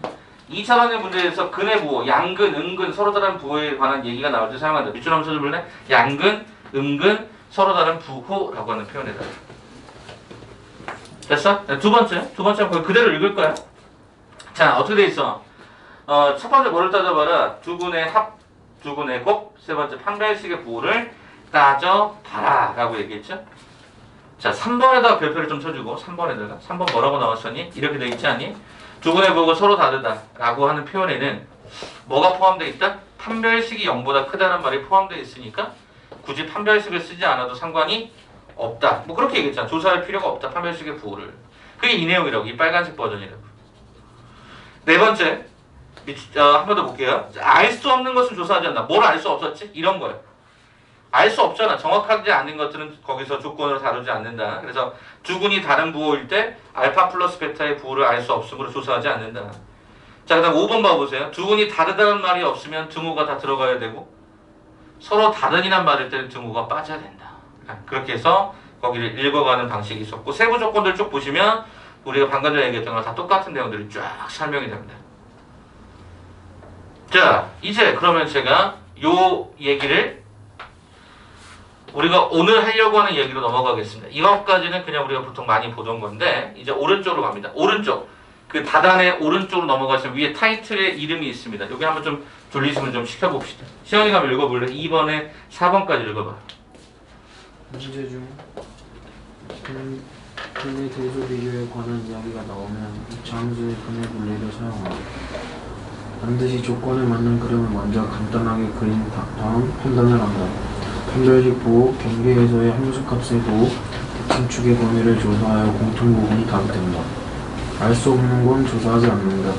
2차 방정식 문제에서 근의 부호, 양근, 음근, 서로 다른 부호에 관한 얘기가 나올 때 사용한다. 밑줄 한번 쳐줄래? 양근, 음근, 서로 다른 부호라고 하는 표현이다. 됐어? 두 번째 거기 그대로 읽을 거야. 자, 어떻게 돼 있어? 첫 번째 뭐를 따져봐라. 두 근의 합, 두 근의 곱, 세 번째 판별식의 부호를 따져봐라 라고 얘기했죠. 자, 3번에다가 별표를 좀 쳐주고 3번 뭐라고 나왔었니? 이렇게 돼 있지 않니? 두 분의 부호가 서로 다르다 라고 하는 표현에는 뭐가 포함되어 있다? 판별식이 0보다 크다는 말이 포함되어 있으니까 굳이 판별식을 쓰지 않아도 상관이 없다. 뭐 그렇게 얘기했잖아. 조사할 필요가 없다. 판별식의 부호를. 그게 이 내용이라고. 이 빨간색 버전이라고. 네 번째. 한 번 더 볼게요. 알 수 없는 것은 조사하지 않는다. 뭘 알 수 없었지? 이런 거예요. 알 수 없잖아. 정확하지 않은 것들은 거기서 조건으로 다루지 않는다. 그래서 두 군이 다른 부호일 때 알파 플러스 베타의 부호를 알 수 없으므로 조사하지 않는다. 자, 그 다음 5번 봐보세요. 두 군이 다르다는 말이 없으면 등호가 다 들어가야 되고 서로 다른이란 말일 때는 등호가 빠져야 된다. 그렇게 해서 거기를 읽어가는 방식이 있었고 세부 조건들 쭉 보시면 우리가 방금 전에 얘기했던 거랑 다 똑같은 내용들이 쫙 설명이 됩니다. 자, 이제 그러면 제가 요 얘기를 우리가 오늘 하려고 하는 얘기로 넘어가겠습니다. 이것까지는 그냥 우리가 보통 많이 보던 건데 이제 오른쪽으로 갑니다. 오른쪽. 그 다단의 오른쪽으로 넘어가시면 위에 타이틀의 이름이 있습니다. 여기 한번 좀 돌리시면 좀 시켜봅시다. 시원이가 한번 읽어볼래? 2번에 4번까지 읽어봐. 문제 중 근의 대조 비교에 관한 이야기가 나오면 이차 함수의 근의 분리를 사용하고 반드시 조건에 맞는 그림을 먼저 간단하게 그린 다음 판단을 한다. 판별식 부호, 경계에서의 함수값의 부호, 대칭축의 범위를 조사하여 공통 부분이 답이 된다. 알 수 없는 건 조사하지 않는다.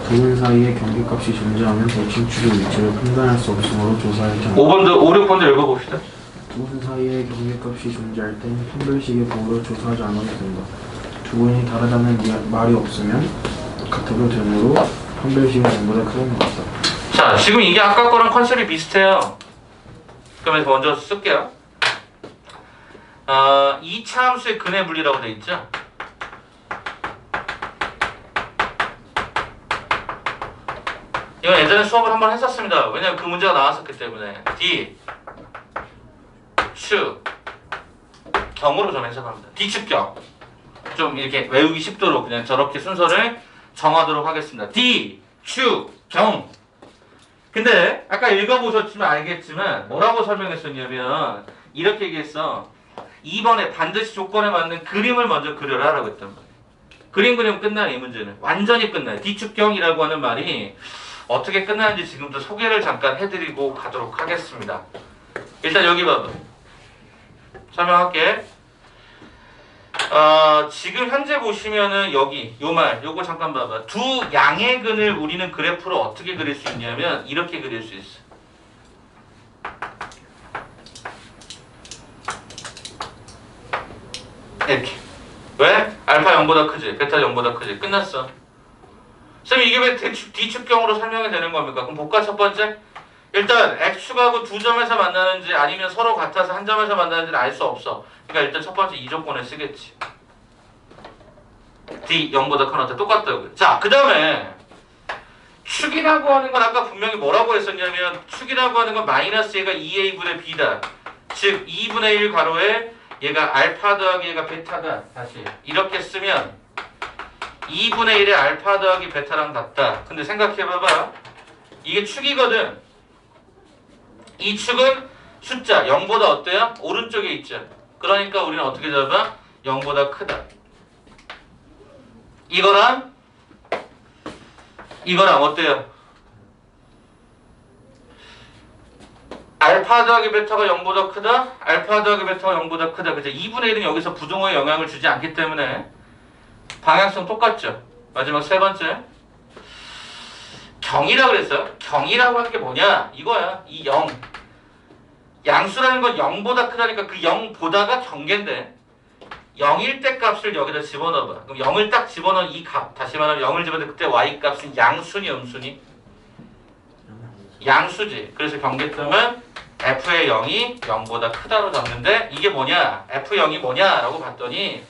두 분 사이에 경계값이 존재하면 대칭축의 위치를 판단할 수 없으므로 조사하지 않는다. 5번도 5, 6번도 읽어봅시다. 두 분 사이에 경계값이 존재할 땐 판별식의 부호를 조사하지 않아도 된다. 두 분이 다르다는 말이 없으면 같아도 되므로 판별식은 0보다 크다는 것이다. 자, 지금 이게 아까 거랑 컨셉이 비슷해요. 그러면 먼저 쓸게요. 2차 함수의 근의 분리라고 돼 있죠? 이건 예전에 수업을 한번 했었습니다. 왜냐면 그 문제가 나왔었기 때문에. D, 축, 경으로 좀 해석합니다. D축경. 좀 이렇게 외우기 쉽도록 그냥 저렇게 순서를 정하도록 하겠습니다. D, 축, 경. 근데 아까 읽어보셨지만 알겠지만 뭐라고 설명했었냐면 이렇게 얘기했어. 2번에 반드시 조건에 맞는 그림을 먼저 그려라 라고 했단 말이에요. 그림 그리면 끝나요. 이 문제는. 완전히 끝나요. D축경이라고 하는 말이 어떻게 끝나는지 지금부터 소개를 잠깐 해드리고 가도록 하겠습니다. 일단 여기 봐봐. 설명할게. 지금 현재 보시면은 여기 요 말 요거 잠깐 봐봐. 두 양의 근을 우리는 그래프로 어떻게 그릴 수 있냐면 이렇게 그릴 수 있어. 이렇게. 왜? 알파 0보다 크지 베타 0보다 크지. 끝났어. 쌤 이게 왜 D축경으로 설명이 되는 겁니까? 그럼 볼까? 첫 번째 일단 X축하고 두 점에서 만나는지 아니면 서로 같아서 한 점에서 만나는지를 알 수 없어. 그러니까 일단 첫 번째 이 조건을 쓰겠지. D 0보다 큰 어때? 똑같다고요. 자, 그 다음에 축이라고 하는 건 아까 분명히 뭐라고 했었냐면 축이라고 하는 건 마이너스 얘가 2a분의 b다. 즉 2분의 1 가로에 얘가 알파 더하기 얘가 베타다. 다시 이렇게 쓰면 2분의 1의 알파 더하기 베타랑 같다. 근데 생각해봐봐. 이게 축이거든. 이 축은 숫자 0보다 어때요? 오른쪽에 있죠. 그러니까 우리는 어떻게 잡아? 0보다 크다. 이거랑 어때요? 알파 더하기 베타가 0보다 크다? 알파 더하기 베타가 0보다 크다. 그죠? 2분의 1은 여기서 부등호에 영향을 주지 않기 때문에 방향성 똑같죠. 마지막 세 번째 경이라고 그랬어요. 경이라고 하는 게 뭐냐? 이거야. 이 0 양수라는 건 0보다 크다니까 그 0보다가 경계인데 0일 때 값을 여기다 집어넣어봐. 그럼 0을 딱 집어넣은 이 값, 다시 말하면 0을 집어넣을 그때 y 값은 양수니 음수니? 양수지. 그래서 경계점은 f의 0이 0보다 크다로 잡는데 이게 뭐냐? f0이 뭐냐? 라고 봤더니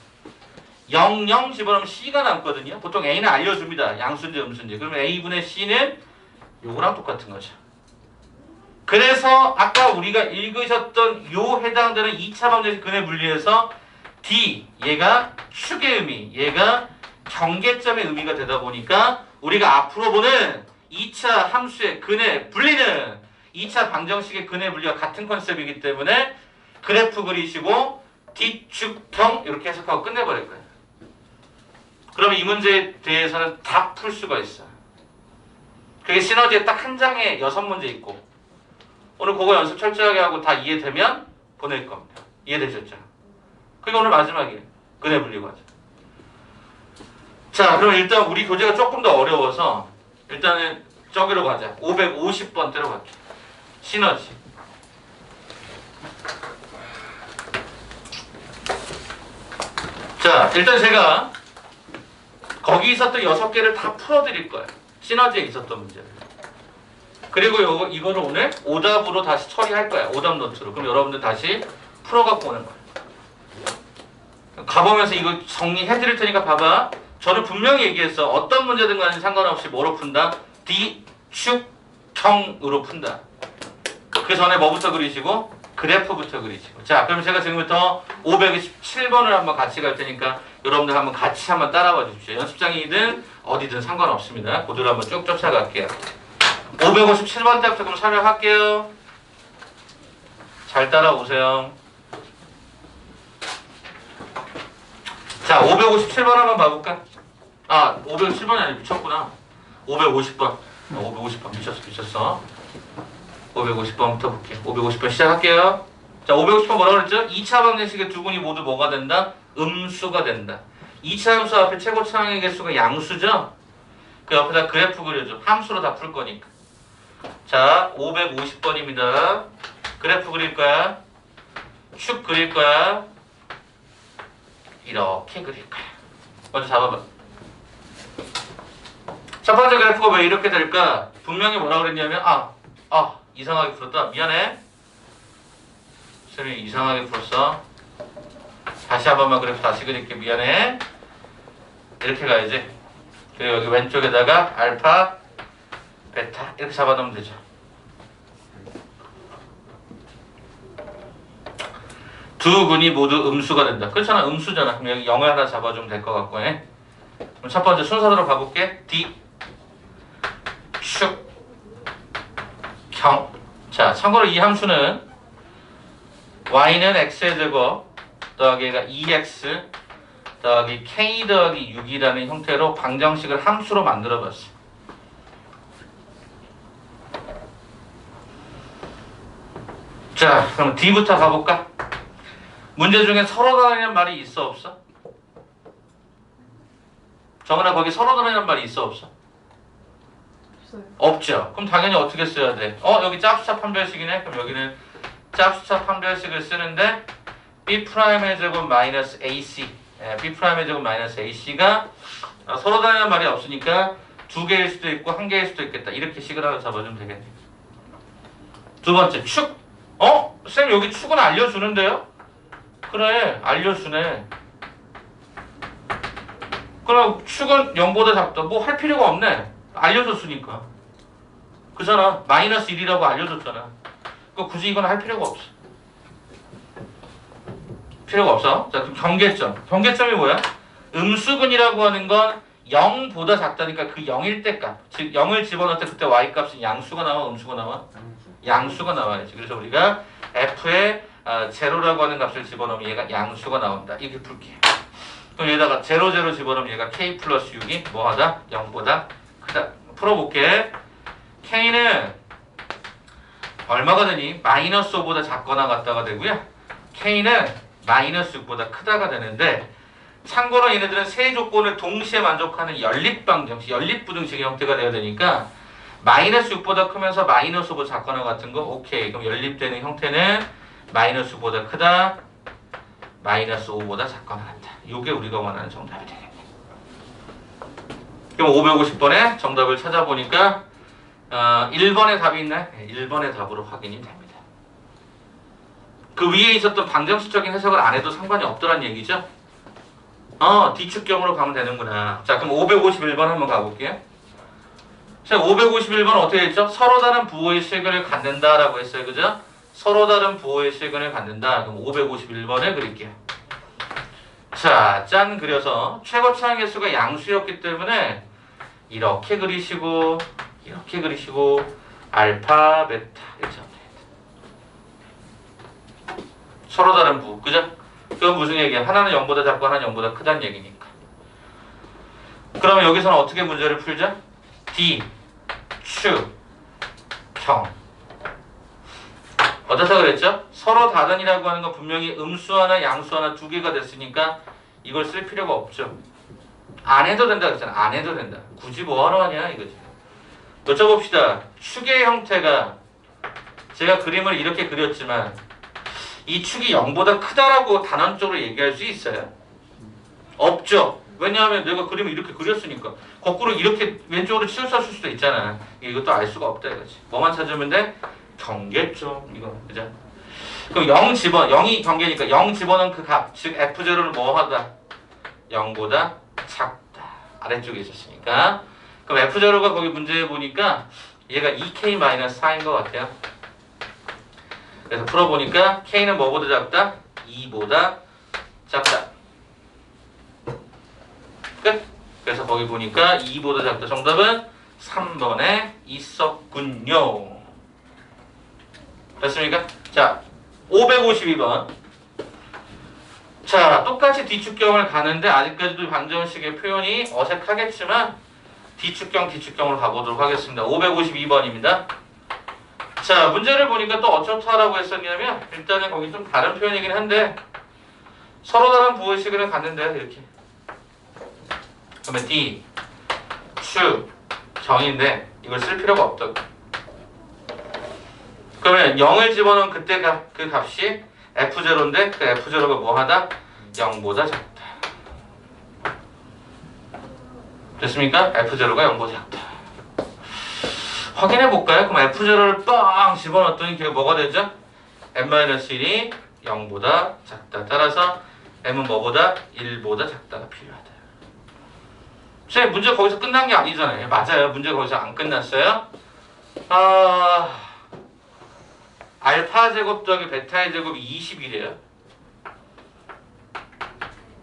0, 0 집어넣으면 c가 남거든요. 보통 a는 알려줍니다. 양수인지 음수인지. 그러면 a분의 c는 요거랑 똑같은 거죠. 그래서 아까 우리가 읽으셨던 요 해당되는 2차 방정식 근의 분리에서 D, 얘가 축의 의미, 얘가 경계점의 의미가 되다 보니까 우리가 앞으로 보는 2차 함수의 근의 분리는 2차 방정식의 근의 분리와 같은 컨셉이기 때문에 그래프 그리시고 D축형 이렇게 해석하고 끝내버릴 거예요. 그러면 이 문제에 대해서는 다 풀 수가 있어. 그게 시너지에 딱 한 장에 6문제 있고 오늘 그거 연습 철저하게 하고 다 이해되면 보낼 겁니다. 이해되셨죠? 그게 오늘 마지막이에요. 근해 분리과정. 자, 그럼 일단 우리 교재가 조금 더 어려워서 일단은 저기로 가자. 550번대로 갈게. 시너지. 자, 일단 제가 거기 있었던 6개를 다 풀어드릴 거예요. 시너지에 있었던 문제를. 그리고 이거를 오늘 오답으로 다시 처리할 거야. 오답 노트로. 그럼 여러분들 다시 풀어갖고 오는 거야. 가보면서 이거 정리해드릴 테니까 봐봐. 저는 분명히 얘기했어. 어떤 문제든 간에 상관없이 뭐로 푼다? D축형으로 푼다. 그 전에 뭐부터 그리시고? 그래프부터 그리시고. 자, 그럼 제가 지금부터 527번을 한번 같이 갈 테니까 여러분들 한번 같이 한번 따라와 주십시오. 연습장이든 어디든 상관없습니다. 그대로 한번 쭉 쫓아갈게요. 557번 때부터 그럼 설명할게요. 잘 따라오세요. 자, 557번 한번 봐볼까? 아, 557번이 아니라 미쳤구나. 550번. 550번 미쳤어. 550번부터 볼게요. 550번 시작할게요. 자, 550번 뭐라고 그랬죠? 2차 방정식의 두 군이 모두 뭐가 된다? 음수가 된다. 2차 함수 앞에 최고차항의 개수가 양수죠? 그 옆에다 그래프 그려줘. 함수로 다 풀 거니까. 자, 550번입니다. 그래프 그릴 거야. 축 그릴 거야. 이렇게 그릴 거야. 먼저 잡아봐. 첫 번째 그래프가 왜 이렇게 될까? 분명히 뭐라고 그랬냐면 이상하게 풀었다. 미안해. 쌤이 이상하게 풀었어. 다시 한 번만 그래프 다시 그릴게. 미안해. 이렇게 가야지. 그리고 여기 왼쪽에다가 알파, 베타 이렇게 잡아놓으면 되죠. 두 군이 모두 음수가 된다. 그렇잖아. 음수잖아. 그럼 여기 0을 하나 잡아주면 될 것 같고. 그럼 첫 번째 순서대로 가볼게. D, 축, 형. 자, 참고로 이 함수는 y는 x의 제곱 더하기 얘가 2x 더하기 k 더하기 6이라는 형태로 방정식을 함수로 만들어봤어. 자, 그럼 D부터 가볼까? 문제 중에 서로 다르는 말이 있어 없어? 정은아, 거기 서로 다르는 말이 있어 없어? 없어요. 없죠. 그럼 당연히 어떻게 써야 돼? 여기 짝수차 판별식이네. 그럼 여기는 짝수차 판별식을 쓰는데 B'의 제곱 마이너스 AC B'의 제곱 마이너스 AC가 서로 다르는 말이 없으니까 2개일 수도 있고 1개일 수도 있겠다. 이렇게 식을 하나 잡아주면 되겠네. 두 번째 축. 쌤 여기 축은 알려주는데요? 그래, 알려주네. 그럼 축은 0보다 작다. 뭐 할 필요가 없네. 알려줬으니까. 그잖아. 마이너스 1이라고 알려줬잖아. 그러니까 굳이 이건 할 필요가 없어. 필요가 없어. 자, 그럼 경계점. 경계점이 뭐야? 음수근이라고 하는 건 0보다 작다니까 그 0일 때 값. 즉 0을 집어넣을 때 그때 y값은 양수가 나와, 음수가 나와? 양수가 나와야지. 그래서 우리가 f에 제로라고 하는 값을 집어넣으면 얘가 양수가 나온다. 이렇게 풀게. 그럼 여기다가 0, 0 집어넣으면 얘가 k 플러스 6이 뭐하다? 0보다 크다. 풀어볼게. k는 얼마가 되니? 마이너스 5보다 작거나 같다가 되고요. k는 마이너스 6보다 크다가 되는데 참고로 얘네들은 세 조건을 동시에 만족하는 연립방정식, 연립부등식의 형태가 되어야 되니까 마이너스 6보다 크면서 마이너스 5보다 작거나 같은 거 오케이. 그럼 연립되는 형태는 마이너스 6보다 크다, 마이너스 5보다 작거나 같다. 이게 우리가 원하는 정답이 되겠네. 그럼 550번에 정답을 찾아보니까 1번의 답이 있나요? 1번의 답으로 확인이 됩니다. 그 위에 있었던 방정식적인 해석을 안 해도 상관이 없더란 얘기죠? D축경으로 가면 되는구나. 자, 그럼 551번 한번 가볼게요. 자, 551번은 어떻게 했죠? 서로 다른 부호의 실근을 갖는다라고 했어요. 그죠? 서로 다른 부호의 실근을 갖는다. 그럼 551번을 그릴게요. 자, 짠 그려서 최고차항 개수가 양수였기 때문에 이렇게 그리시고 이렇게 그리시고 알파, 베타 이렇게 하면 됩니다. 서로 다른 부호. 그죠? 그건 무슨 얘기야? 하나는 0보다 작고 하나는 0보다 크다는 얘기니까. 그러면 여기서는 어떻게 문제를 풀자? D, 축, 경. 어떻다 그랬죠? 서로 다른이라고 하는 건 분명히 음수 하나 양수 하나 두 개가 됐으니까 이걸 쓸 필요가 없죠. 안 해도 된다 그랬잖아. 안 해도 된다. 굳이 뭐하러 하냐 이거지. 여쭤봅시다. 축의 형태가 제가 그림을 이렇게 그렸지만 이 축이 0보다 크다라고 단언적으로 얘기할 수 있어요? 없죠. 왜냐하면 내가 그림을 이렇게 그렸으니까 거꾸로 이렇게 왼쪽으로 치우쳐 줄 수도 있잖아. 이것도 알 수가 없다 이거지. 뭐만 찾으면 돼? 경계점 이거 그죠? 그럼 0 집어 0이 경계니까 0 집어넣은 그 값, 즉 F0를 뭐 하다? 0보다 작다. 아래쪽에 있었으니까. 그럼 F0가 거기 문제에 보니까 얘가 2K-4인 것 같아요. 그래서 풀어보니까 K는 뭐보다 작다? 2보다 작다. 끝. 그래서 거기 보니까 2보다 작다. 정답은 3번에 있었군요. 됐습니까? 자, 552번. 자, 똑같이 D축경을 가는데 아직까지도 방정식의 표현이 어색하겠지만 D축경으로 가보도록 하겠습니다. 552번입니다. 자, 문제를 보니까 또 어쩌다라고 했었냐면 일단은 거기 좀 다른 표현이긴 한데 서로 다른 부호식을 갔는데 이렇게 그러면 D, 축, 경인데 이걸 쓸 필요가 없다고. 그러면 0을 집어넣은 그때 그 값이 F0인데 그 F0가 뭐하다? 0보다 작다. 됐습니까? F0가 0보다 작다. 확인해 볼까요? 그럼 F0를 빵 집어넣었더니 그게 뭐가 되죠? n-1이 0보다 작다. 따라서 m은 뭐보다? 1보다 작다가 필요하다. 선생님 문제 거기서 끝난 게 아니잖아요. 맞아요. 문제 거기서 안 끝났어요. 알파 제곱 더하기 베타의 제곱이 20이래요.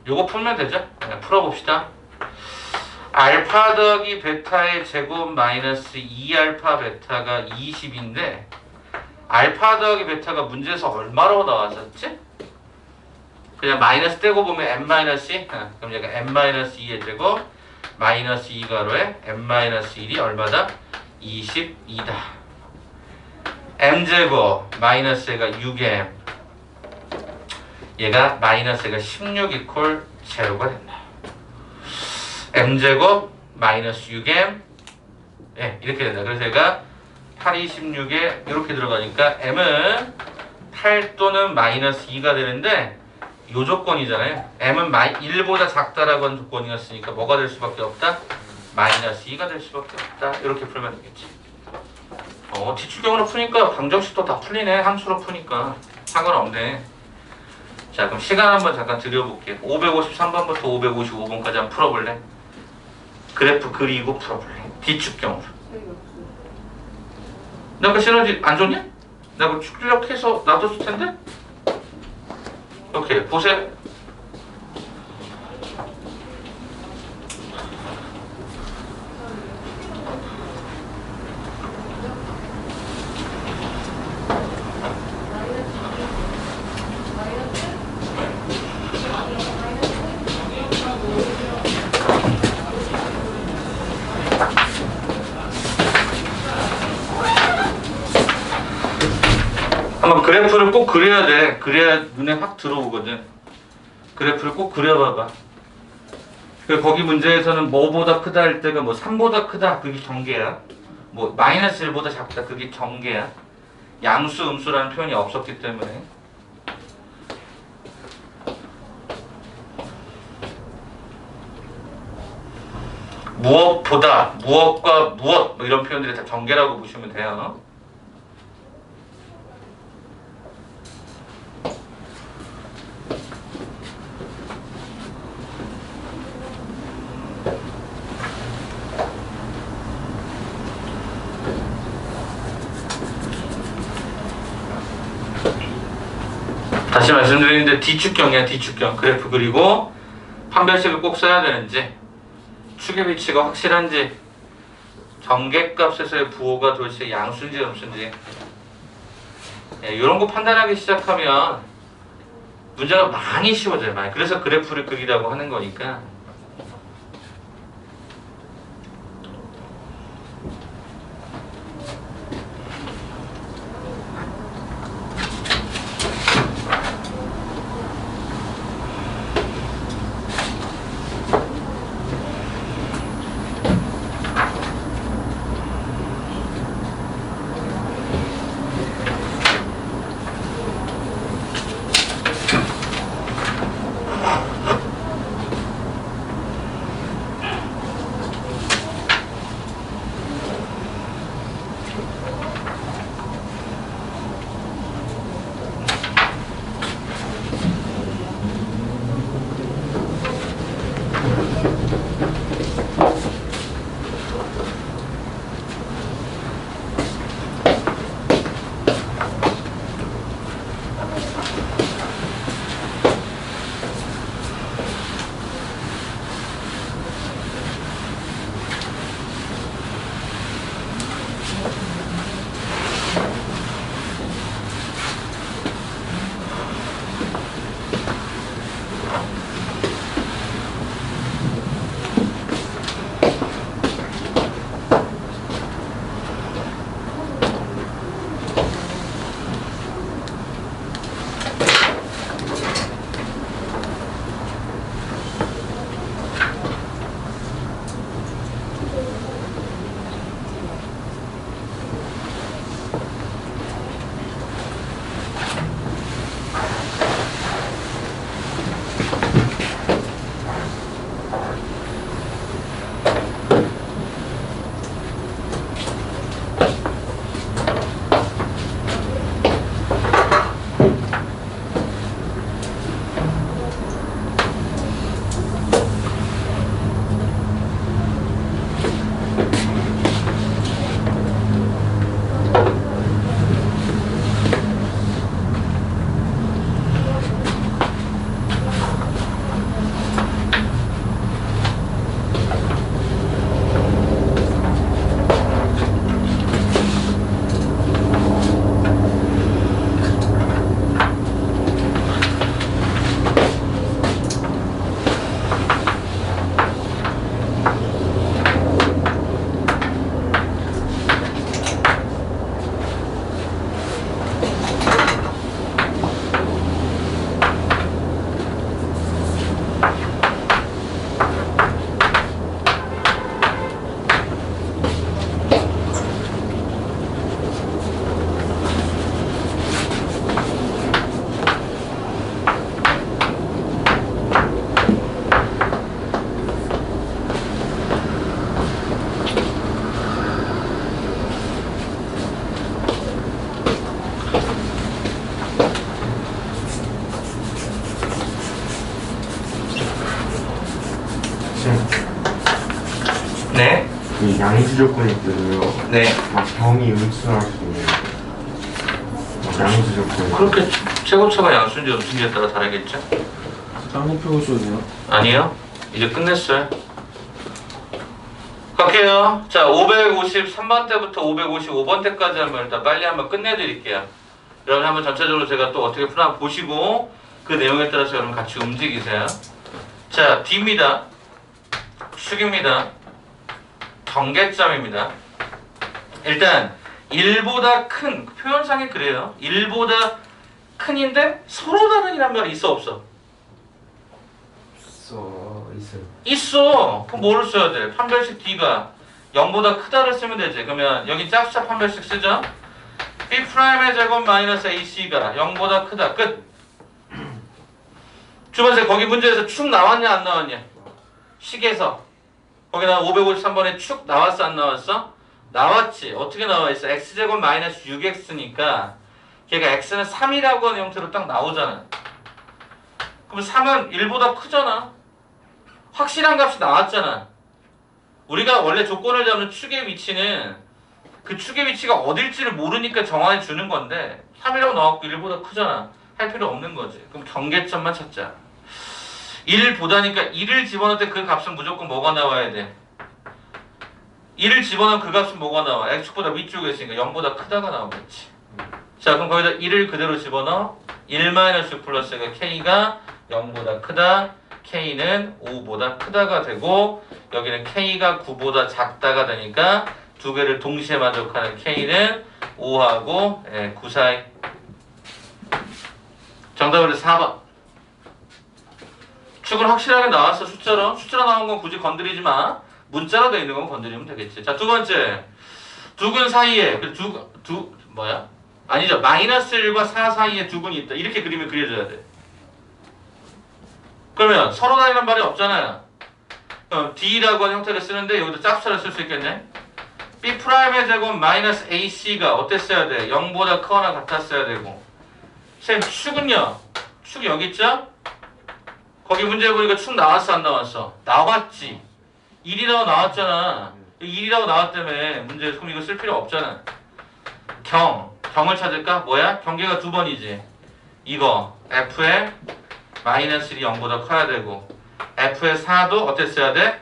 요거 풀면 되죠? 네, 풀어봅시다. 알파 더하기 베타의 제곱 마이너스 2알파 베타가 20인데 알파 더하기 베타가 문제에서 얼마로 나왔었지? 그냥 마이너스 떼고 보면 n-2 그럼 얘가 n-2의 제곱 마이너스 2가로에 n-1이 얼마다? 22다. m제곱 마이너스가 6m 얘가 마이너스가 16 이퀄 제로가 된다. m제곱 마이너스 6m 예, 이렇게 된다. 그래서 얘가 8, 26에 이렇게 들어가니까 m은 8 또는 마이너스 2가 되는데 요 조건이잖아요. m은 1보다 작다라고 하는 조건이었으니까 뭐가 될 수밖에 없다? 마이너스 2가 될 수밖에 없다. 이렇게 풀면 되겠지. D축경으로 푸니까 방정식도 다 풀리네. 함수로 푸니까 상관없네. 자, 그럼 시간 한번 잠깐 드려볼게요. 553번부터 555번까지 한번 풀어볼래? 그래프 그리고 풀어볼래? D축경으로. 나 그 시너지 안 좋냐? 나 그 출력해서 놔뒀을 텐데? 오케이, 보세요. 한번 그래프를 꼭 그려야 돼. 그래야 눈에 확 들어오거든. 그래프를 꼭 그려봐봐. 거기 문제에서는 뭐보다 크다 할 때가 뭐 3보다 크다 그게 경계야. 뭐 마이너스 1보다 작다 그게 경계야. 양수 음수라는 표현이 없었기 때문에. 무엇보다 무엇과 무엇 뭐 이런 표현들이 다 경계라고 보시면 돼요. 다시 말씀드리는데 D축경이야. D축경 그래프 그리고 판별식을 꼭 써야 되는지 축의 위치가 확실한지 경계값에서의 부호가 도대체 양수인지 음수인지 이런 거 판단하기 시작하면 문제가 많이 쉬워져요. 많이. 그래서 그래프를 그리라고 하는 거니까. 네. 이 양수 조건이 뜨고요. 네. 막 범위 음수할 수 있는 양수 조건이. 그렇게 최고차가 양수인지 음수인지에 따라 다르겠죠? 딴거 펴고셔도 돼요? 아니요. 이제 끝냈어요. 갈게요. 자, 553번 때부터 555번 때까지 한번 일단 빨리 한번 끝내드릴게요. 여러분 한번 전체적으로 제가 또 어떻게 푸나 보시고 그 내용에 따라서 여러분 같이 움직이세요. 자, D입니다. 축입니다. 경계점입니다. 일단 1보다 큰 표현상이 그래요. 1보다 큰인데 서로 다른이란 말이 있어 없어? 있어요. 있어. 그럼 뭐를 써야 돼? 판별식 D가 0보다 크다를 쓰면 되지. 그러면 여기 짝수차 판별식 쓰죠? B'의 제곱 마이너스 AC가 0보다 크다. 끝. 주번째 거기 문제에서 축 나왔냐 안 나왔냐? 식에서 거기다 553번에 축 나왔어 안 나왔어? 나왔지. 어떻게 나와 있어? x제곱 마이너스 6x니까 걔가 x는 3이라고 하는 형태로 딱 나오잖아. 그럼 3은 1보다 크잖아. 확실한 값이 나왔잖아. 우리가 원래 조건을 잡는 축의 위치는 그 축의 위치가 어딜지를 모르니까 정해 주는 건데 3이라고 나왔고 1보다 크잖아. 할 필요 없는 거지. 그럼 경계점만 찾자. 1보다니까 1을 집어넣을 때 그 값은 무조건 뭐가 나와야 돼? 1을 집어넣으면 그 값은 뭐가 나와? x축보다 위쪽에 있으니까 0보다 크다가 나오겠지. 자, 그럼 거기다 1을 그대로 집어넣어. 1-6 플러스가 K가 0보다 크다. K는 5보다 크다가 되고 여기는 K가 9보다 작다가 되니까 두 개를 동시에 만족하는 K는 5하고 9 사이. 정답은 4번. 축은 확실하게 나왔어. 숫자로 나온 건 굳이 건드리지 마. 문자로 되어 있는 건 건드리면 되겠지. 자, 두 번째. 두근 사이에 뭐야? 아니죠. -1과 4 사이에 두근이 있다. 이렇게 그림을 그려줘야 돼. 그러면 서로 다니는 말이 없잖아요. 그럼 D라고 하는 형태를 쓰는데 여기도 짝수를 쓸 수 있겠네. B'의 제곱 -AC가 어땠어야 돼? 0보다 크거나 같았어야 되고. 쌤, 축은요? 축이 여기 있죠? 거기 문제 보니까 축 나왔어 안 나왔어? 나왔지. 1이라고 나왔잖아. 1이라고 나왔다며 문제. 그럼 이거 쓸 필요 없잖아. 경을 찾을까? 뭐야? 경계가 두 번이지. 이거 F의 -1이 0보다 커야 되고 F의 4도 어땠어야 돼?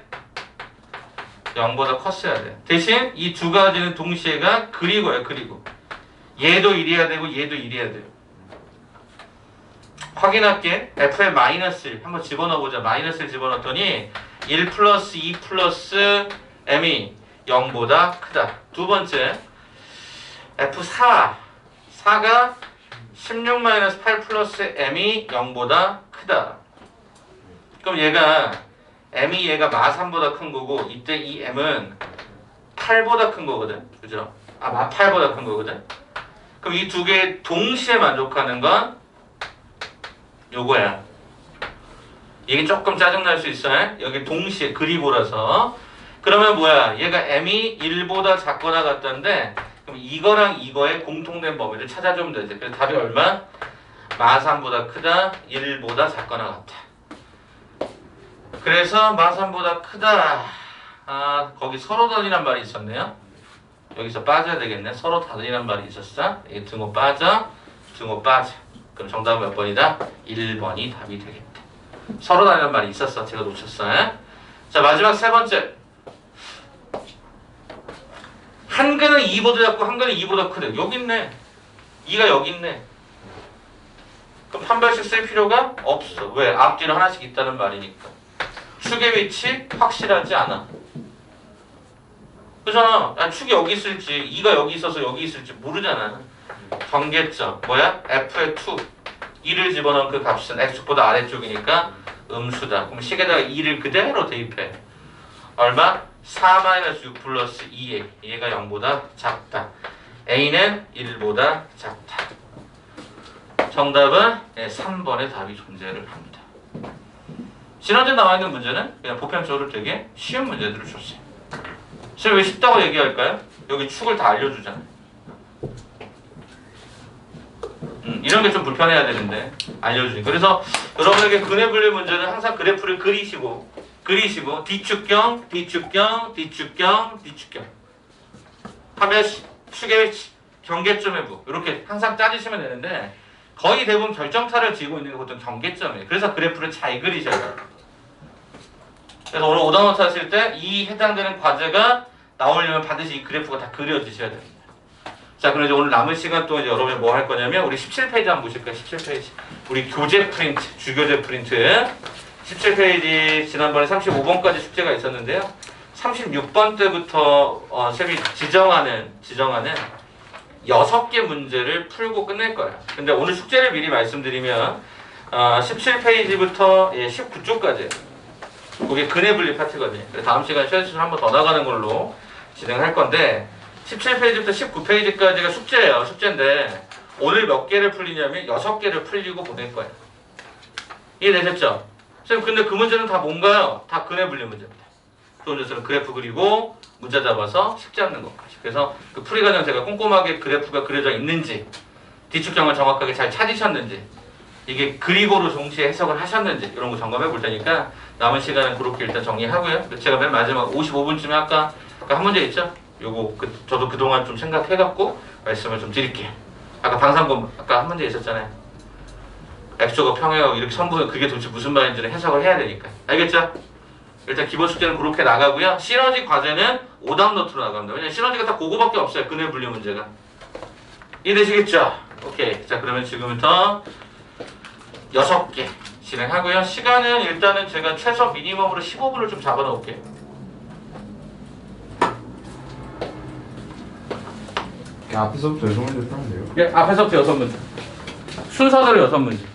0보다 컸어야 돼. 대신 이 두 가지는 동시에가 그리고야. 그리고 얘도 1이어야 되고 얘도 1이어야 돼요. 확인할게. F의 -1 한번 집어넣어보자. -를 집어넣었더니 1 플러스 2 플러스 M이 0보다 크다. 두 번째 F4 4가 16-8 플러스 M이 0보다 크다. 그럼 얘가 M이 얘가 -3보다 큰 거고 이때 이 M은 8보다 큰 거거든. 그죠? -8보다 큰 거거든. 그럼 이 두 개 동시에 만족하는 건 요거야. 이게 조금 짜증날 수 있어요. 여기 동시에 그리고라서. 그러면 뭐야? 얘가 M이 1보다 작거나 같다는데 그럼 이거랑 이거의 공통된 범위를 찾아주면 되지. 그래서 답이 얼마? -3보다 크다, 1보다 작거나 같다. 그래서 -3보다 크다. 거기 서로 다니란 말이 있었네요. 여기서 빠져야 되겠네. 서로 다니란 말이 있었어. 이 등호 빠져, 등호 빠져. 그럼 정답은 몇 번이다? 1번이 답이 되겠다. 서로 다니란 말이 있었어. 제가 놓쳤어요. 자, 마지막 세 번째. 한 근은 2보다 작고 한 근은 2보다 크대. 여기 있네. 2가 여기 있네. 그럼 한 발씩 쓸 필요가 없어. 왜? 앞뒤로 하나씩 있다는 말이니까. 축의 위치 확실하지 않아. 그잖아. 축이 여기 있을지 2가 여기 있어서 여기 있을지 모르잖아. 경계점 뭐야? F의 2 2를 집어넣은 그 값은 X보다 아래쪽이니까 음수다. 그럼 식에다가 2를 그대로 대입해. 얼마? 4-6 플러스 2A. 얘가 0보다 작다. A는 1보다 작다. 정답은 3번의 답이 존재를 합니다. 지난주에 나와있는 문제는 그냥 보편적으로 되게 쉬운 문제들을 줬어요. 지금 왜 쉽다고 얘기할까요? 여기 축을 다 알려주잖아요. 이런 게 좀 불편해야 되는데 알려주니까. 그래서 여러분에게 근해 분리 문제는 항상 그래프를 그리시고 뒤축경 하면 축의 경계점의 부 이렇게 항상 짜주시면 되는데 거의 대부분 결정타를 지고 있는 게 보통 경계점이에요. 그래서 그래프를 잘 그리셔야 돼요. 그래서 오늘 오답노트 하실 때 이 해당되는 과제가 나오려면 반드시 이 그래프가 다 그려지셔야 됩니다. 자, 그럼 이제 오늘 남은 시간 동안 이제 여러분이 뭐 할 거냐면 우리 17페이지 한번 보실까요? 17페이지. 우리 교재 프린트, 주교재 프린트. 17페이지 지난번에 35번까지 숙제가 있었는데요. 36번 때부터 쌤이 지정하는 6개 문제를 풀고 끝낼 거예요. 근데 오늘 숙제를 미리 말씀드리면 17페이지부터 19쪽까지 그게 근해 분리 파트거든요. 그래서 다음 시간에 최대치로 한번 더 나가는 걸로 진행할 건데 17페이지부터 19페이지까지가 숙제예요. 숙제인데 오늘 몇 개를 풀리냐면 6개를 풀리고 보낼 거예요. 이해되셨죠? 선생님 근데 그 문제는 다 뭔가요? 다 근해 분리 문제입니다. 그 문제는 그래프 그리고 문자 잡아서 식 잡는 것까지. 그래서 그 풀이 과정 제가 꼼꼼하게 그래프가 그려져 있는지 뒤축경을 정확하게 잘 찾으셨는지 이게 그리고로 동시에 해석을 하셨는지 이런 거 점검해 볼 테니까 남은 시간은 그렇게 일단 정리하고요. 제가 맨 마지막 55분쯤에 아까 한 문제 있죠? 요거 저도 그동안 좀 생각해갖고 말씀을 좀 드릴게요. 아까 방산본 아까 한 문제 있었잖아요. X조가 평행하고 이렇게 선분은 그게 도대체 무슨 말인지를 해석을 해야 되니까. 알겠죠? 일단 기본 숙제는 그렇게 나가고요. 시너지 과제는 오답 노트로 나갑니다. 왜냐면 시너지가 다 그거밖에 없어요. 근해 분리 문제가. 이해되시겠죠? 오케이. 자, 그러면 지금부터 6개 진행하고요. 시간은 일단은 제가 최소 미니멈으로 15분을 좀 잡아 놓을게요. 앞에서부터 6문제 풀면 돼요. 예, 앞에서부터 6문제. 순서대로 6문제.